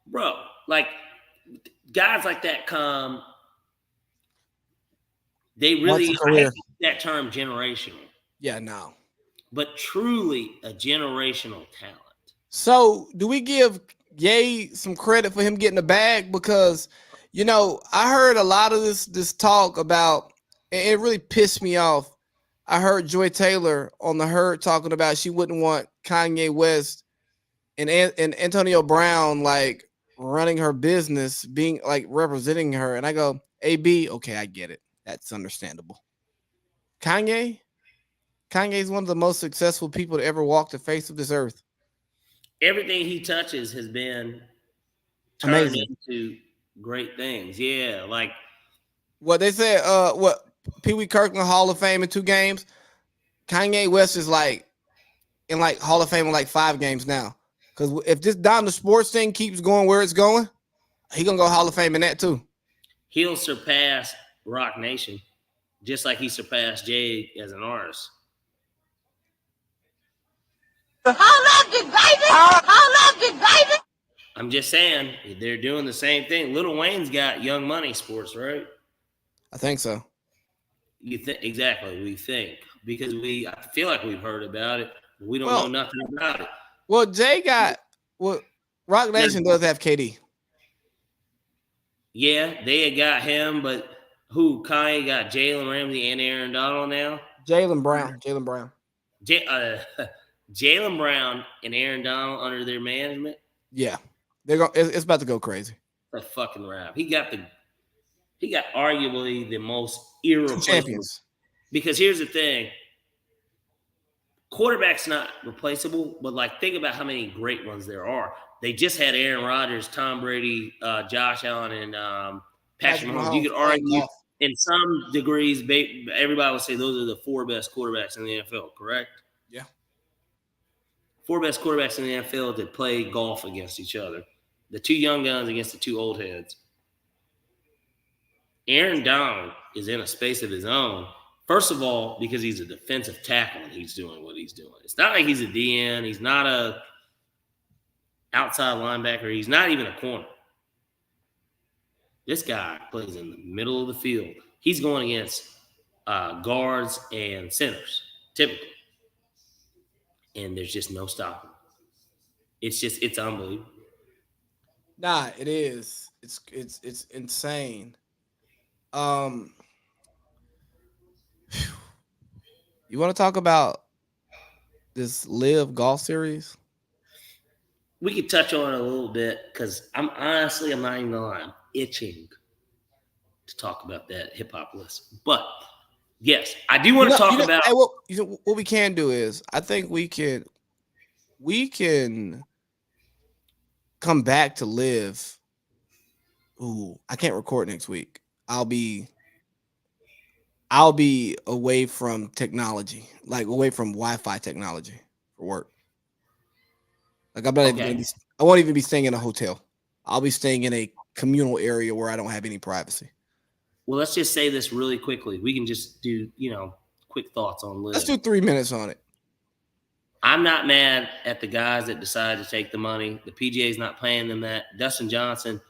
bro, like, guys like that come, they really, I hate that term generational. Yeah, no. But truly a generational talent. So do we give Ye some credit for him getting the bag? Because, I heard a lot of this talk about, and it really pissed me off. I heard Joy Taylor on the Herd talking about she wouldn't want Kanye West and Antonio Brown like running her business, being like representing her. And I go, AB, okay, I get it. That's understandable. Kanye's one of the most successful people to ever walk the face of this earth. Everything he touches has been turned into great things. Yeah, like what they said. Pee Wee Kirkland Hall of Fame in 2 games. Kanye West is like in like Hall of Fame in like 5 games now. Because if this down the sports thing keeps going where it's going, he gonna go Hall of Fame in that too. He'll surpass Rock Nation, just like he surpassed Jay as an artist. I'm just saying, they're doing the same thing. Lil Wayne's got Young Money Sports, right? I think so. Exactly, we think. Because I feel like we've heard about it, but we don't know nothing about it. Well, Rock Nation does have KD. Yeah, they had got him, but who? Kanye got Jalen Ramsey and Aaron Donald now? Jalen Brown. Jalen Brown and Aaron Donald under their management. Yeah, it's about to go crazy. A fucking rap. He got arguably the most irreplaceable champions. Because here's the thing: quarterback's not replaceable, but like think about how many great ones there are. They just had Aaron Rodgers, Tom Brady, Josh Allen, and Patrick Mahomes. You could argue in some degrees, everybody would say those are the 4 best quarterbacks in the NFL, correct? Yeah. 4 best quarterbacks in the NFL that play golf against each other. The 2 young guns against the 2 old heads. Aaron Donald is in a space of his own. First of all, because he's a defensive tackle and he's doing what he's doing. It's not like he's a DN. He's not a outside linebacker. He's not even a corner. This guy plays in the middle of the field. He's going against guards and centers, typically. And there's just no stopping. It's unbelievable. Nah, it is. It's insane. You want to talk about this Liv Golf Series? We could touch on it a little bit because I'm not even gonna lie, I'm itching to talk about that hip hop list. But yes, I do want to talk about. Hey, what we can do is, I think we can come back to Liv. Ooh, I can't record next week. I'll be I'll be away from technology, like away from Wi-Fi technology for work. Like I'm not even gonna be, I won't even be staying in a hotel. I'll be staying in a communal area where I don't have any privacy. Well, let's just say this really quickly. We can just do, quick thoughts on Liv. Let's do 3 minutes on it. I'm not mad at the guys that decide to take the money. The PGA's not paying them that. Dustin Johnson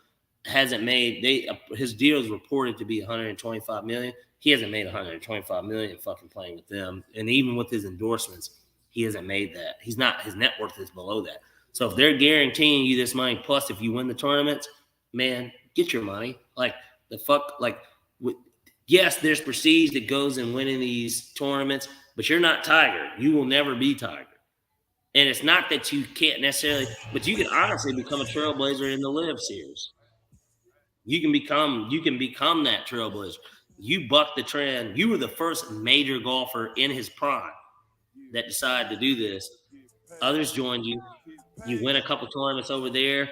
hasn't made his deal is reported to be 125 million. He hasn't made 125 million fucking playing with them. And even with his endorsements, he hasn't made that. His net worth is below that. So if they're guaranteeing you this money, plus if you win the tournaments, man, get your money. Like the fuck, like yes, there's prestige that goes in winning these tournaments, but you're not Tiger. You will never be Tiger. And it's not that you can't necessarily, but you can honestly become a trailblazer in the Liv Series. You can become that trailblazer. You bucked the trend. You were the first major golfer in his prime that decided to do this. Others joined you. You win a couple tournaments over there.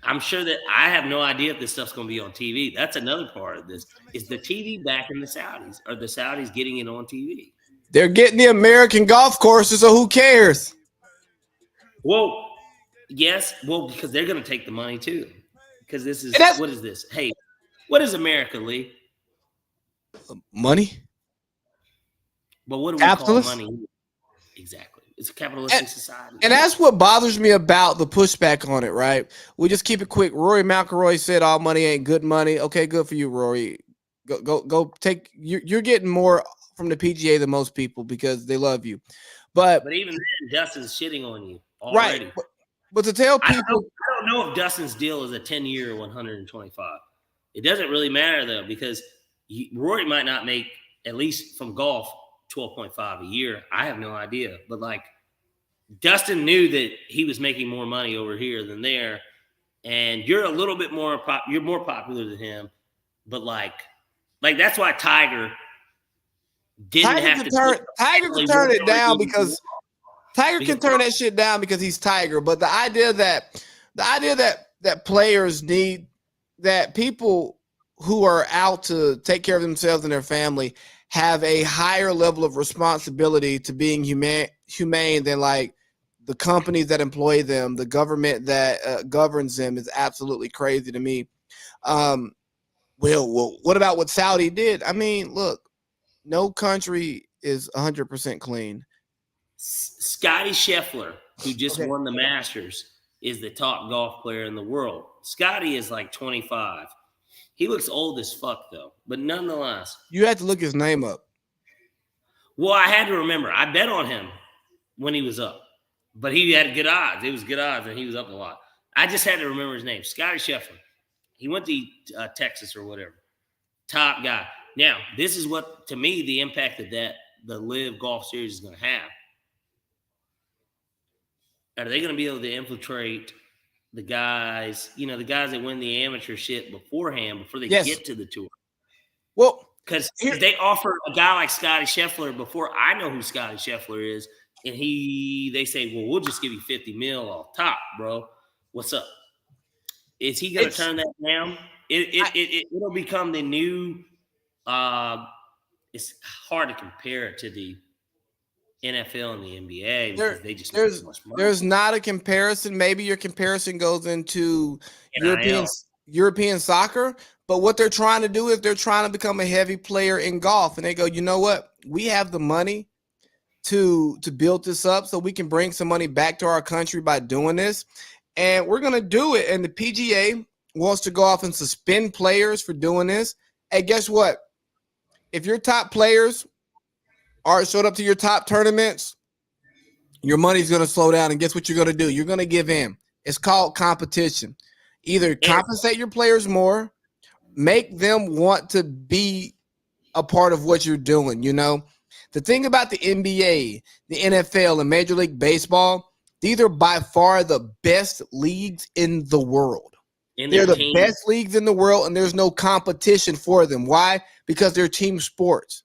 I'm sure that I have no idea if this stuff's going to be on TV. That's another part of this. Is the TV back in the Saudis? Are the Saudis getting it on TV? They're getting the American golf courses, so who cares? Well, yes. Well, because they're going to take the money too. Because this is what is this? Hey, what is America, Lee? Money. But what do we call money? Exactly. It's a capitalistic society. And that's what bothers me about the pushback on it, right? We just keep it quick. Rory McIlroy said all money ain't good money. Okay, good for you, Rory. Go take you're getting more from the PGA than most people because they love you. But even then, Dustin's shitting on you already. Right. But to tell people, I don't know if Dustin's deal is a 10-year 125. It doesn't really matter though, because Rory might not make, at least from golf, 12.5 a year. I have no idea. But like Dustin knew that he was making more money over here than there. And you're a little bit more you're more popular than him. But like that's why Tiger didn't have to Tiger can turn it down because Tiger can turn that shit down because he's Tiger. But the idea that players need, that people who are out to take care of themselves and their family have a higher level of responsibility to being humane than like the companies that employ them, the government that governs them, is absolutely crazy to me. Well, what about what Saudi did? I mean, look, no country is 100% clean. Scotty Scheffler, who just won the Masters, is the top golf player in the world. Scotty is like 25. He looks old as fuck, though. But nonetheless. You had to look his name up. Well, I had to remember. I bet on him when he was up. But he had good odds. It was good odds, and he was up a lot. I just had to remember his name. Scotty Scheffler. He went to Texas or whatever. Top guy. Now, this is what, to me, the impact that the Liv Golf Series is going to have. Are they going to be able to infiltrate the guys, the guys that win the amateur shit beforehand, before they get to the tour? Well, because if they offer a guy like Scotty Scheffler before I know who Scotty Scheffler is, and they say, well, we'll just give you 50 mil off top, bro. What's up? Is he going to turn that down? It'll become the new. It's hard to compare it to the NFL and the NBA because they just make so much money. There's not a comparison. Maybe your comparison goes into European soccer, but what they're trying to do is they're trying to become a heavy player in golf, and they go, you know what? We have the money to build this up so we can bring some money back to our country by doing this, and we're going to do it. And the PGA wants to go off and suspend players for doing this. Hey, guess what? If your top players showed up to your top tournaments, your money's going to slow down. And guess what you're going to do? You're going to give in. It's called competition. Either compensate your players more, make them want to be a part of what you're doing. The thing about the NBA, the NFL, and Major League Baseball, these are by far the best leagues in the world. They're the best leagues in the world, and there's no competition for them. Why? Because they're team sports.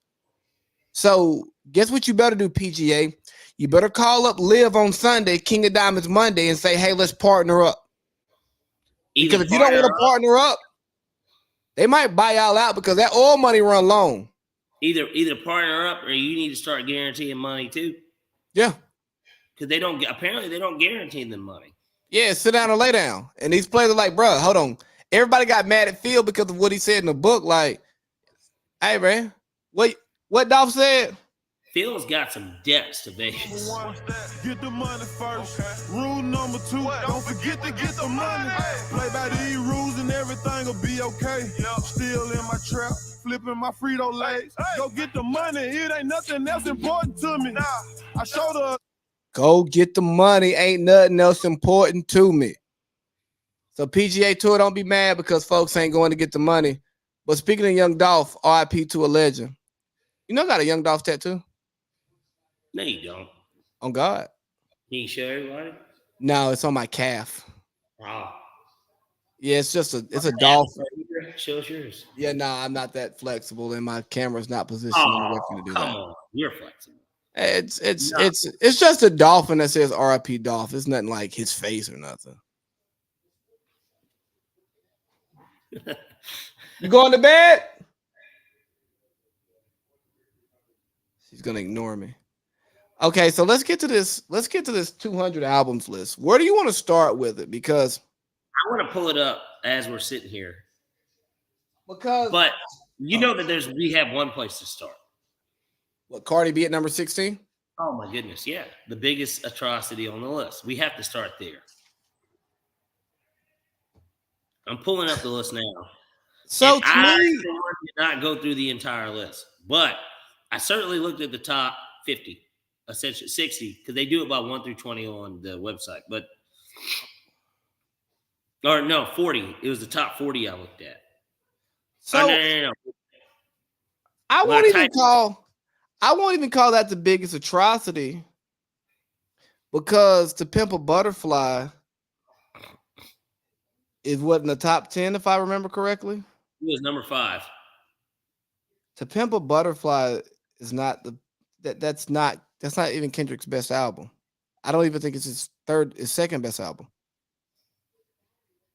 So guess what you better do, PGA? You better call up Liv on Sunday, King of Diamonds Monday, and say, hey, let's partner up. Because if you don't want to partner up, they might buy y'all out because that oil money run long. Either partner up or you need to start guaranteeing money too. Yeah. Because they don't guarantee them money. Yeah, sit down or lay down. And these players are like, bro, hold on. Everybody got mad at Phil because of what he said in the book. Like, hey, man, what Dolph said? Phil's got some depths to Vegas. Get the money first. Rule number 2, don't forget to get the money. Play by these rules and everything will be okay. Still in my trap, flipping my Frito Lays. Go get the money, it ain't nothing else important to me. I showed her. Go get the money. Ain't nothing else important to me. So PGA Tour, don't be mad because folks ain't going to get the money. But speaking of Young Dolph, RIP to a legend. You know, I got a Young Dolph tattoo. No, you don't. On God. Can you show everybody? No, it's on my calf. Wow. Yeah, it's a dolphin. Show us yours. Yeah, no, I'm not that flexible, and my camera's not positioned to do come that. on, you're flexible. It's just a dolphin that says RIP Dolph. It's nothing like his face or nothing. You going to bed? She's gonna ignore me. Okay, so let's get to this 200 albums list. Where do you want to start with it? Because I want to pull it up as we're sitting here. But you know that we have one place to start. What, Cardi B at number 16? Oh my goodness, yeah. The biggest atrocity on the list. We have to start there. I'm pulling up the list now. So I did not go through the entire list, but I certainly looked at the top 50, essentially 60, because they do it by 1 through 20 on the website. But 40. It was the top 40 I looked at. So no. I won't even call that the biggest atrocity, because To Pimp a Butterfly is what, in the top 10, if I remember correctly? It was number 5. To Pimp a Butterfly is not that's not even Kendrick's best album. I don't even think it's his second best album.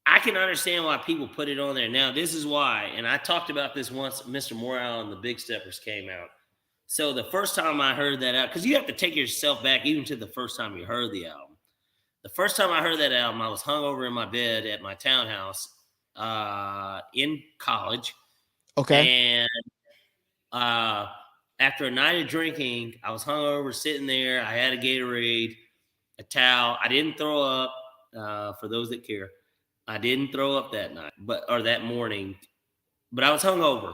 I can understand why people put it on there. Now, this is why, and I talked about this once Mr. Morale and the Big Steppers came out. So the first time I heard that out, because you have to take yourself back even to the first time you heard the album. The first time I heard that album, I was hungover in my bed at my townhouse in college. Okay. And after a night of drinking, I was hungover, sitting there. I had a Gatorade, a towel. I didn't throw up, for those that care. I didn't throw up that night, or that morning, but I was hungover.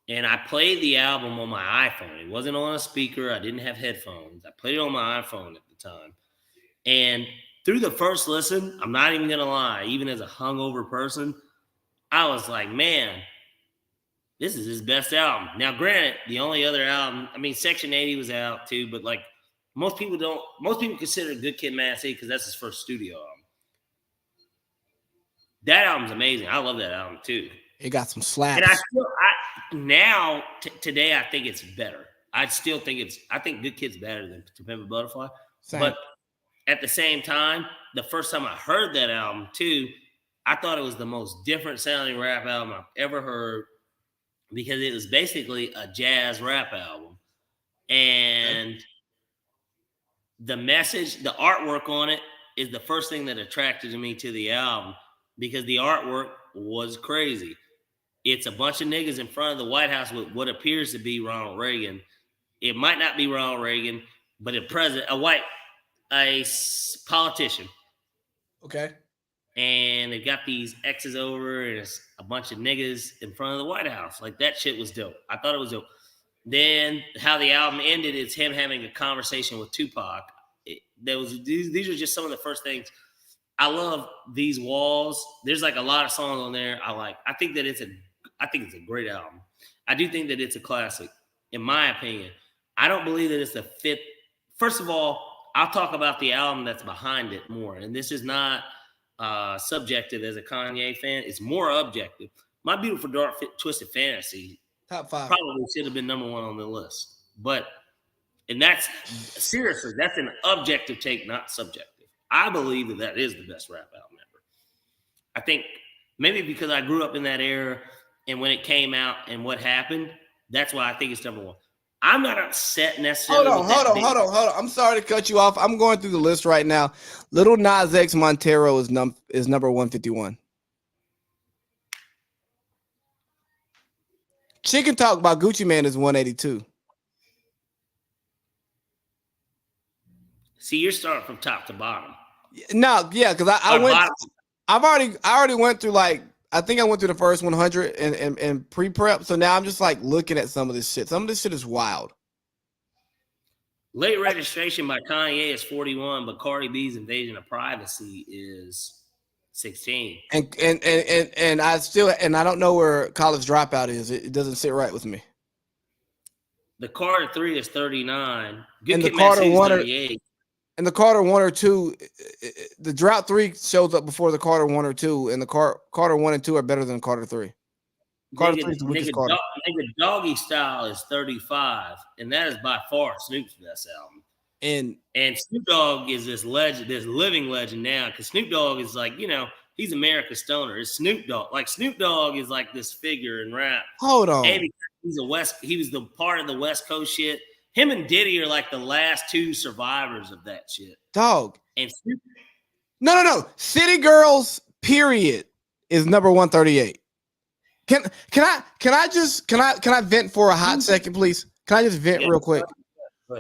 And I played the album on my iPhone. It wasn't on a speaker. I didn't have headphones. I played it on my iPhone at the time. And through the first listen, I'm not even going to lie, even as a hungover person, I was like, man, this is his best album. Now, granted, the only other album, I mean, Section 80 was out too, but like most people consider Good Kid, Mad City because that's his first studio album. That album's amazing. I love that album too. It got some slaps. And today, I think it's better. I think Good Kid's better than To Pimp a Butterfly. Same. But at the same time, the first time I heard that album too, I thought it was the most different sounding rap album I've ever heard, because it was basically a jazz rap album. And the message, the artwork on it is the first thing that attracted me to the album, because the artwork was crazy. It's a bunch of niggas in front of the White House with what appears to be Ronald Reagan. It might not be Ronald Reagan, but a politician. Okay. And they've got these X's over, and it's a bunch of niggas in front of the White House. Like, that shit was dope. I thought it was dope. Then how the album ended, it's him having a conversation with Tupac. These are just some of the first things. I love These Walls. There's like a lot of songs on there I like. I think it's a great album. I do think that it's a classic, in my opinion. I don't believe that it's the fifth. First of all, I'll talk about the album that's behind it more. And this is not subjective as a Kanye fan. It's more objective. My Beautiful Dark Twisted Fantasy top 5 probably should have been number 1 on the list. And that's seriously, that's an objective take, not subjective. I believe that is the best rap album ever. I think maybe because I grew up in that era, and when it came out and what happened, that's why I think it's number 1. I'm not upset necessarily. Hold on. I'm sorry to cut you off. I'm going through the list right now. Little Nas X Montero is number 151. Chicken Talk by Gucci Mane is 182. See, you're starting from top to bottom. No, yeah, because I went. I already went through I think I went through the first 100 and pre-prep. So now I'm just looking at some of this shit. Some of this shit is wild. Late registration by Kanye is 41, but Cardi B's Invasion of Privacy is 16. And I don't know where College Dropout is. It doesn't sit right with me. The Carter 3 is 39. And the Carter 1 and the Carter 1 or 2, the Drought 3 shows up before the Carter 1 or 2, and the Carter 1 and 2 are better than Carter 3. Carter 3 is the weakest Carter. Nigga Doggy Style is 35, and that is by far Snoop's best album. And Snoop Dogg is this legend, this living legend now, because Snoop Dogg is he's America's stoner. It's Snoop Dogg. Snoop Dogg is this figure in rap. Hold on. And he was the part of the West Coast shit. Him and Diddy are the last two survivors of that shit. Dog. And Snoop. No. City Girls, period, is number 138. Can I vent for a hot second, please? Can I just vent real quick?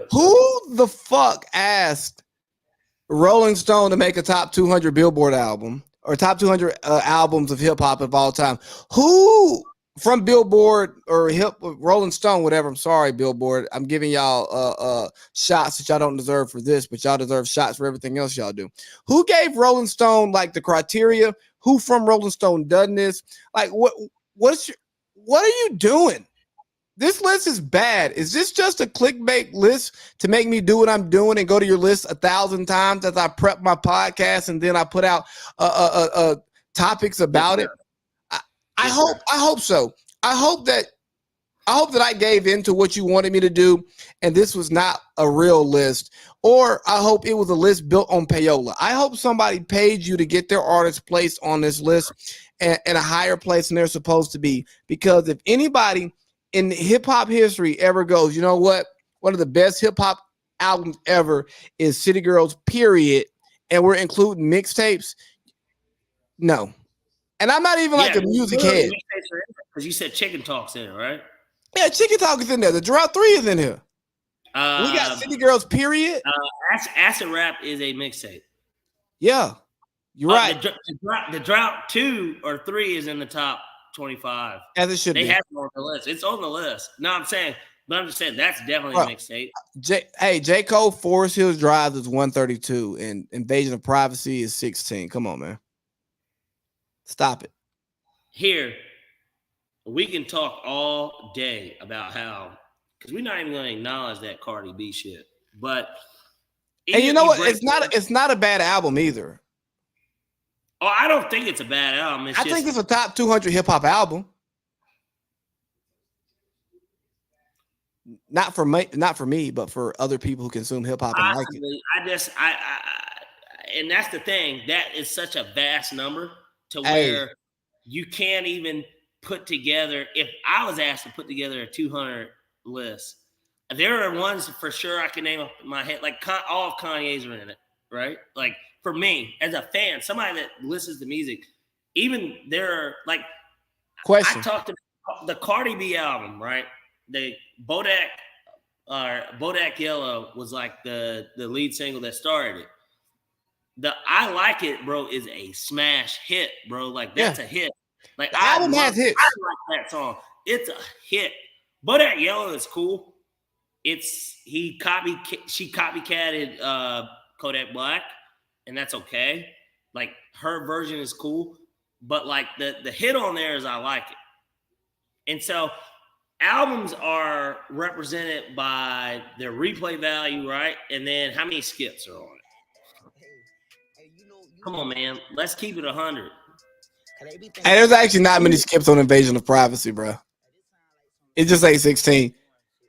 Who the fuck asked Rolling Stone to make a top 200 Billboard album or top 200 albums of hip hop of all time? Who from Billboard or Rolling Stone, whatever? I'm sorry, Billboard. I'm giving y'all shots that y'all don't deserve for this, but y'all deserve shots for everything else y'all do. Who gave Rolling Stone the criteria? Who from Rolling Stone done this? What are you doing? This list is bad. Is this just a clickbait list to make me do what I'm doing and go to your list 1,000 times as I prep my podcast and then I put out topics about it? I hope so. I hope that I gave in to what you wanted me to do, and this was not a real list. Or I hope it was a list built on payola. I hope somebody paid you to get their artist placed on this list and a higher place than they're supposed to be. Because if anybody in hip hop history ever goes, you know what? One of the best hip hop albums ever is City Girls, period. And we're including mixtapes. No. And I'm not even a music head. Because you said Chicken Talk's in it, right? Yeah, Chicken Talk is in there. The Drought 3 is in here. We got City Girls, period. Acid Rap is a mixtape. Yeah. You're right. The Drought 2 or 3 is in the top 25. As it should be. They have it on the list. It's on the list. No, I'm just saying that's definitely a mixtape. J. Cole, Forest Hills Drive is 132, and Invasion of Privacy is 16. Come on, man. Stop it. Here, we can talk all day about how, because we're not even going to acknowledge that Cardi B shit. But and you know what? It's not a bad album either. Oh, I don't think it's a bad album. I think it's a top 200 hip hop album. Not for me, but for other people who consume hip hop and like it. And that's the thing. That is such a vast number to where you can't even put together. If I was asked to put together a 200 list, there are ones for sure I can name off my head. All of Kanye's are in it, right? For me, as a fan, somebody that listens to music, even there are question. I talked about the Cardi B album, right? The Bodak Yellow was the lead single that started it. The I Like It, bro, is a smash hit, bro. That's a hit. The album has hits. I like that song. It's a hit. Bodak Yellow is cool. She copycatted Kodak Black. And that's okay. Her version is cool, but the hit on there is I Like It. And so albums are represented by their replay value, right? And then how many skips are on it. Come on, man. Let's keep it 100. Hey, there's actually not many skips on Invasion of Privacy, bro. It just ain't 16.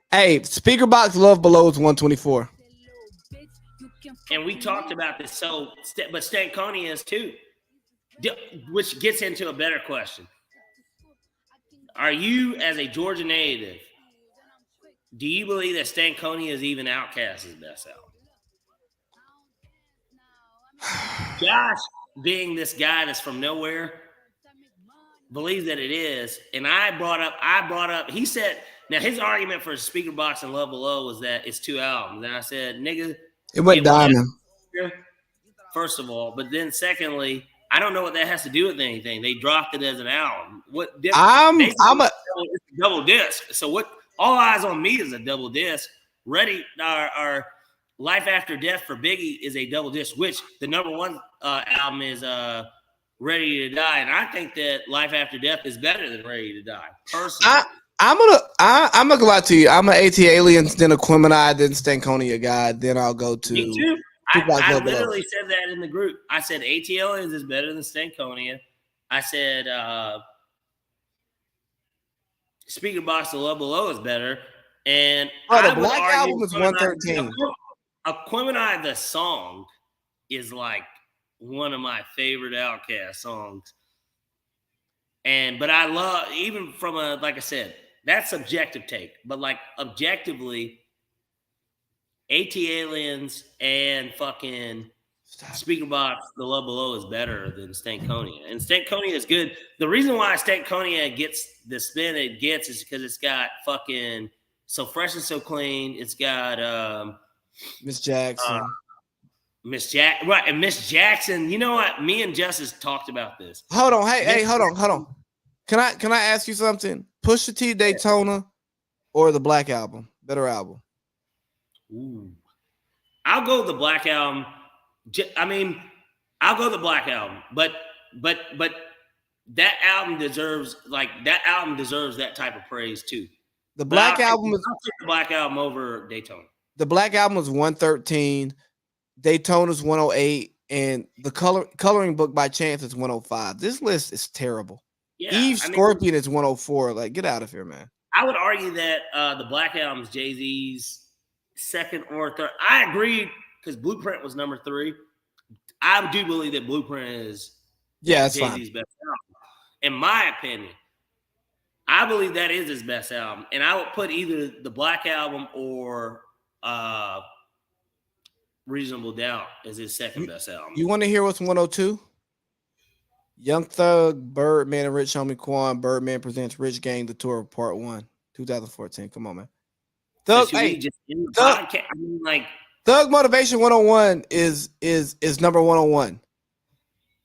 Hey, Speaker Box Love Below is 124. And we talked about this, but Stankonia is too, which gets into a better question. Are you, as a Georgia native, Do you believe that Stankonia is even Outkast's best album? Josh, being this guy that's from nowhere, believes that it is. And I brought up, he said, now his argument for Speaker Box and Love Below was that it's 2 albums. And I said, nigga, It went diamond. First of all, but then secondly, I don't know what that has to do with anything. They dropped it as an album. What difference? It's a double disc. So what? All Eyes on Me is a double disc. Our Life After Death for Biggie is a double disc, which the number 1 album is Ready to Die, and I think that Life After Death is better than Ready to Die. Personally, I'm gonna lie to you. I'm an AT Aliens, then a Quimini, then Stankonia guy. Then I'll go to. Me too. I literally said that in the group. I said AT Aliens is better than Stankonia. I said Speaker Box to Love Below is better. And the Black Album is 113. Aquemini, the song, is like one of my favorite Outkast songs. But I love, even from like I said, that's subjective take. But like objectively, AT Aliens and fucking Speaker Box, The Love Below is better than Stankonia. And Stankonia is good. The reason why Stankonia gets the spin it gets is because it's got fucking So Fresh and So Clean. It's got Miss Jackson. Right, and Miss Jackson. You know what? Me and Justice talked about this. Hold on. Hey, hold on. Can I ask you something? Pusha T Daytona or the Black Album? Better album. Ooh. I'll go the Black Album. I'll go the Black Album, but that album deserves that type of praise too. The Black Album I'll take the Black Album over Daytona. The Black Album was 113, Daytona's 108, and the Coloring Book by Chance is 105. This list is terrible. Yeah, Eve Scorpion is 104. Like, get out of here, man. I would argue that the Black Album is Jay-Z's second or third. I agree because Blueprint was number 3. I do believe that Blueprint is Jay-Z's best album. In my opinion, I believe that is his best album. And I would put either the Black Album or Reasonable Doubt as his second best album. You want to hear what's 102? Young Thug, Birdman, and Rich Homie Quan. Birdman presents Rich Gang, The Tour Part 1, 2014. Come on, man. Thug, Thug Motivation 101 is number 101.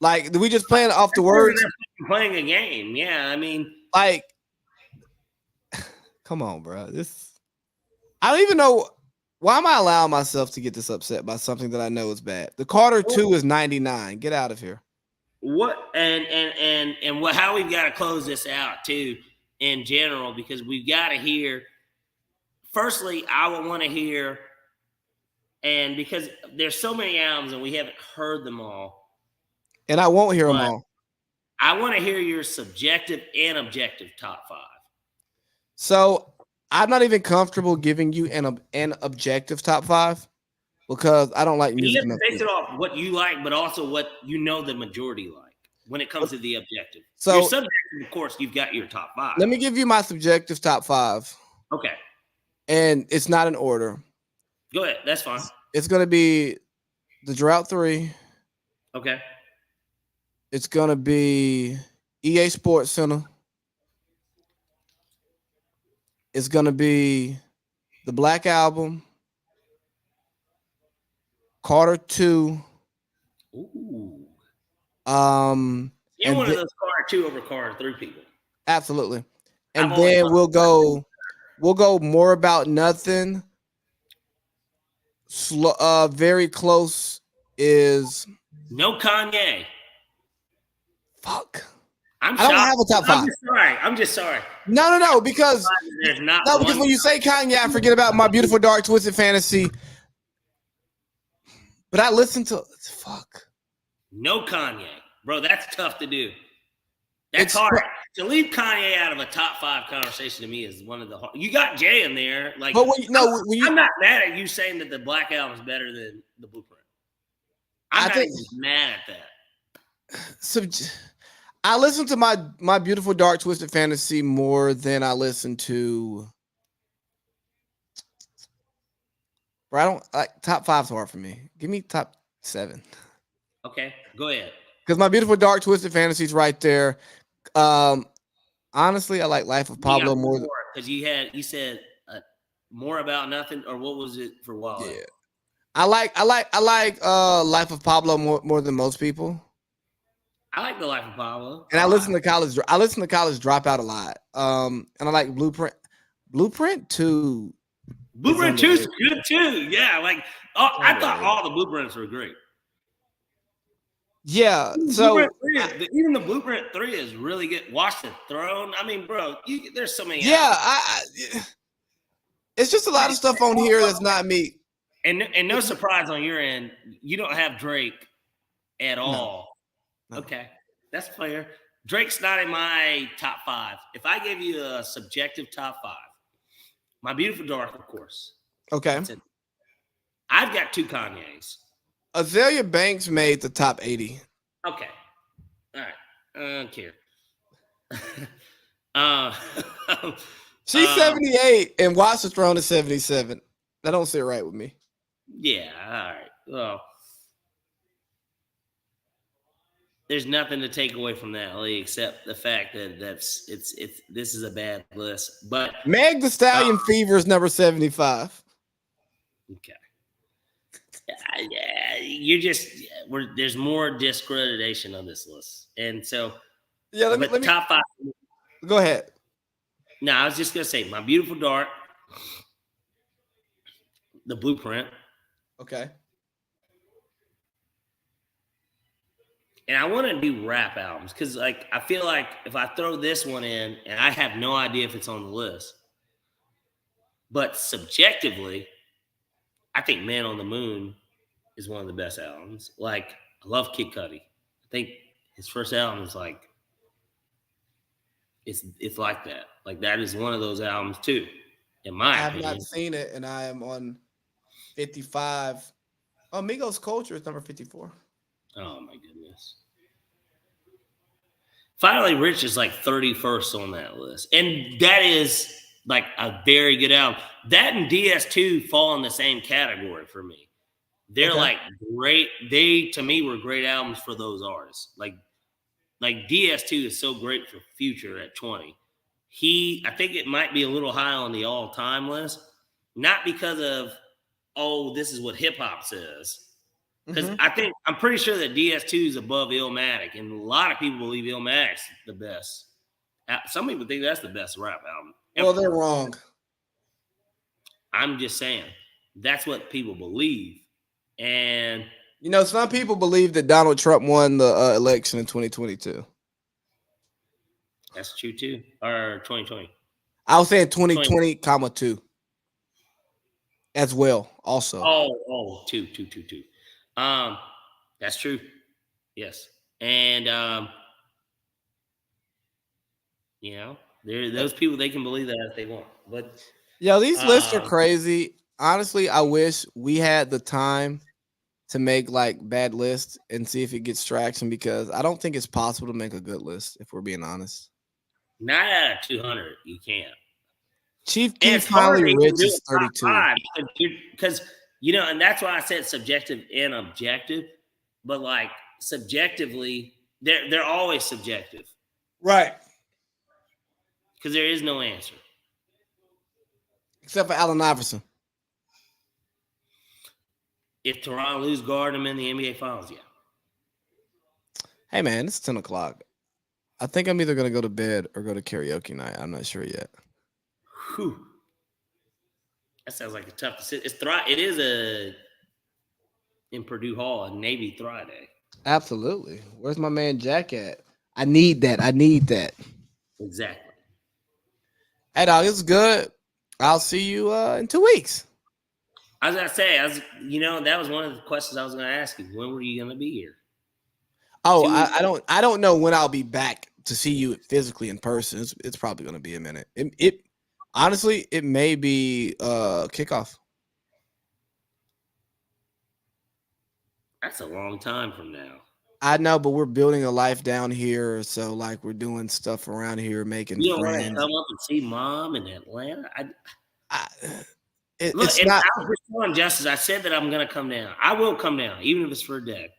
Like, we just playing off the words? Playing a game, yeah. I mean, like, come on, bro. I don't even know. Why am I allowing myself to get this upset by something that I know is bad? The Carter 2 is 99. Get out of here. What and what? How we've got to close this out too, in general, because we've got to hear. Firstly, I would want to hear, and because there's so many albums and we haven't heard them all, and I won't hear them all. I want to hear your subjective and objective top 5. So I'm not even comfortable giving you an objective top 5 because I don't like music. You have to base it off what you like, but also what you know the majority like when it comes to the objective. So your subjective, of course, you've got your top 5. Let me give you my subjective top 5. Okay. And it's not in order. Go ahead. That's fine. It's going to be The Drought 3. Okay. It's going to be EA Sports Center. It's going to be the Black Album, Carter 2. Ooh. You're one of those Carter 2 over Carter 3 people. Absolutely. And then we'll go More About Nothing. Very close is no Kanye. Fuck. I don't have a top 5. I'm just sorry. No, because there's not. Because when you say Kanye, I forget about My Beautiful Dark Twisted Fantasy. But I listen to fuck. No Kanye, bro. That's tough to do. That's hard. To leave Kanye out of a top 5 conversation to me is one of the hard. You got Jay in there, like. But I'm not mad at you saying that the Black Album is better than the Blueprint. I'm not even mad at that. I listen to my Beautiful Dark Twisted Fantasy more than I listen to Bro, I don't like top 5's hard for me. Give me top 7. Okay, go ahead. Because my beautiful dark twisted fantasies right there. Honestly, I like Life of You Pablo got more. because you said more about nothing, or what was it for Wale? Yeah, I like Life of Pablo more than most people. I like the Life of Pablo. And I listen to College Dropout a lot. And I like Blueprint. Blueprint 2. Blueprint 2 is good too. Yeah, like I thought all the blueprints were great. Yeah, so even the Blueprint 3 is really good. Watch the Throne. I mean, bro, there's so many. Yeah, it's just a lot of stuff on here that's not me. And no surprise on your end, you don't have Drake at all. No. Okay, that's fair. Drake's not in my top 5. If I gave you a subjective top 5, My Beautiful Dark, of course. Okay. I've got 2 Kanyes. Azalea Banks made the top 80. Okay. All right. I don't care. She's 78 and Watch the Throne is 77. That don't sit right with me. Yeah, all right. Well, there's nothing to take away from that, Lee, except the fact that this is a bad list. But Meg the Stallion Fever is number 75. Okay. Yeah, there's more discreditation on this list, and so let me top 5. Go ahead. No, I was just gonna say My Beautiful Dark, the Blueprint. Okay. And I want to do rap albums because, like, I feel like if I throw this one in, and I have no idea if it's on the list, but subjectively, I think Man on the Moon is one of the best albums. Like, I love Kid Cudi. I think his first album is like, it's like that. Like, that is one of those albums too, in my opinion. I have not seen it, and I am on 55. Oh, Migos Culture is number 54. Oh my goodness. Finally Rich is like 31st on that list. And that is like a very good album. That and DS2 fall in the same category for me. They're like great. They, to me, were great albums for those artists. Like DS2 is so great for Future at 20. I think it might be a little high on the all-time list. Not because of, this is what hip-hop says. Because I'm pretty sure that DS2 is above Illmatic, and a lot of people believe Illmatic's the best. Some people think that's the best rap album. Well, they're wrong. I'm just saying that's what people believe, and some people believe that Donald Trump won the election in 2022. That's true too, or 2020. I was saying 2020, 2 as well. Also, two. That's true. Yes. And, those people, they can believe that if they want. But these lists are crazy. Honestly, I wish we had the time to make like bad lists and see if it gets traction, because I don't think it's possible to make a good list, if we're being honest. Not out of 200, you can't. Chief Keef Finally Rich is 32. Because and that's why I said subjective and objective, but like subjectively, they're always subjective. Right. Because there is no answer. Except for Allen Iverson. If Toronto lose Gardner in the NBA Finals, yeah. Hey, man, it's 10 o'clock. I think I'm either going to go to bed or go to karaoke night. I'm not sure yet. Whew. That sounds like a tough decision. It is in Purdue Hall, a Navy Thrive Day. Absolutely. Where's my man Jack at? I need that. Exactly. Hey, dog, it's good. I'll see you in 2 weeks. I was gonna say, that was one of the questions I was gonna ask you. When were you gonna be here? Oh, I don't know when I'll be back to see you physically in person. It's probably gonna be a minute. It honestly, it may be kickoff. That's a long time from now. I know, but we're building a life down here, so like we're doing stuff around here, making friends. You don't want to come up and see Mom in Atlanta? Look, it's and not. I was just telling Justice, I said that I'm going to come down. I will come down, even if it's for a day.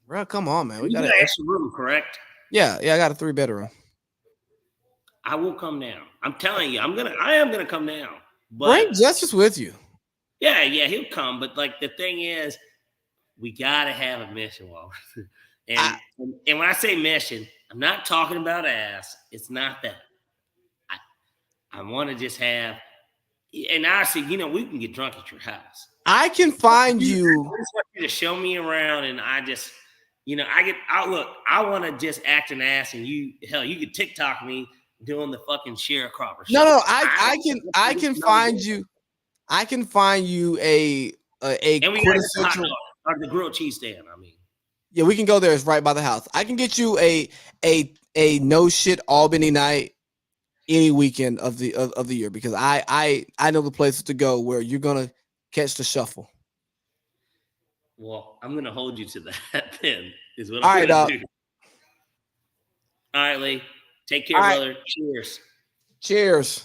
Bro, come on, man. We You got got an an extra room, correct? Yeah, I got a 3-bedroom. I will come down. I'm telling you, I am gonna come down. But Bring Justice with you. yeah, he'll come. But like the thing is, we gotta have a mission, Walter. and when I say mission, I'm not talking about ass. It's not that. I want to just have, and honestly, we can get drunk at your house. I can find I you. just want you to show me around, and I just, I want to just act an ass, and you could TikTok me doing the fucking sharecropper shit. No, I can find you. I can find you a and we got the hot quintessential. dog or the grilled cheese stand. I mean, Yeah, we can go there. It's right by the house. I can get you a no shit Albany night any weekend of the year because I know the places to go where you're gonna catch the shuffle. well, I'm gonna hold you to that. Then is what All I'm right, gonna do. All right, Lee. Take care, brother. Cheers. Cheers.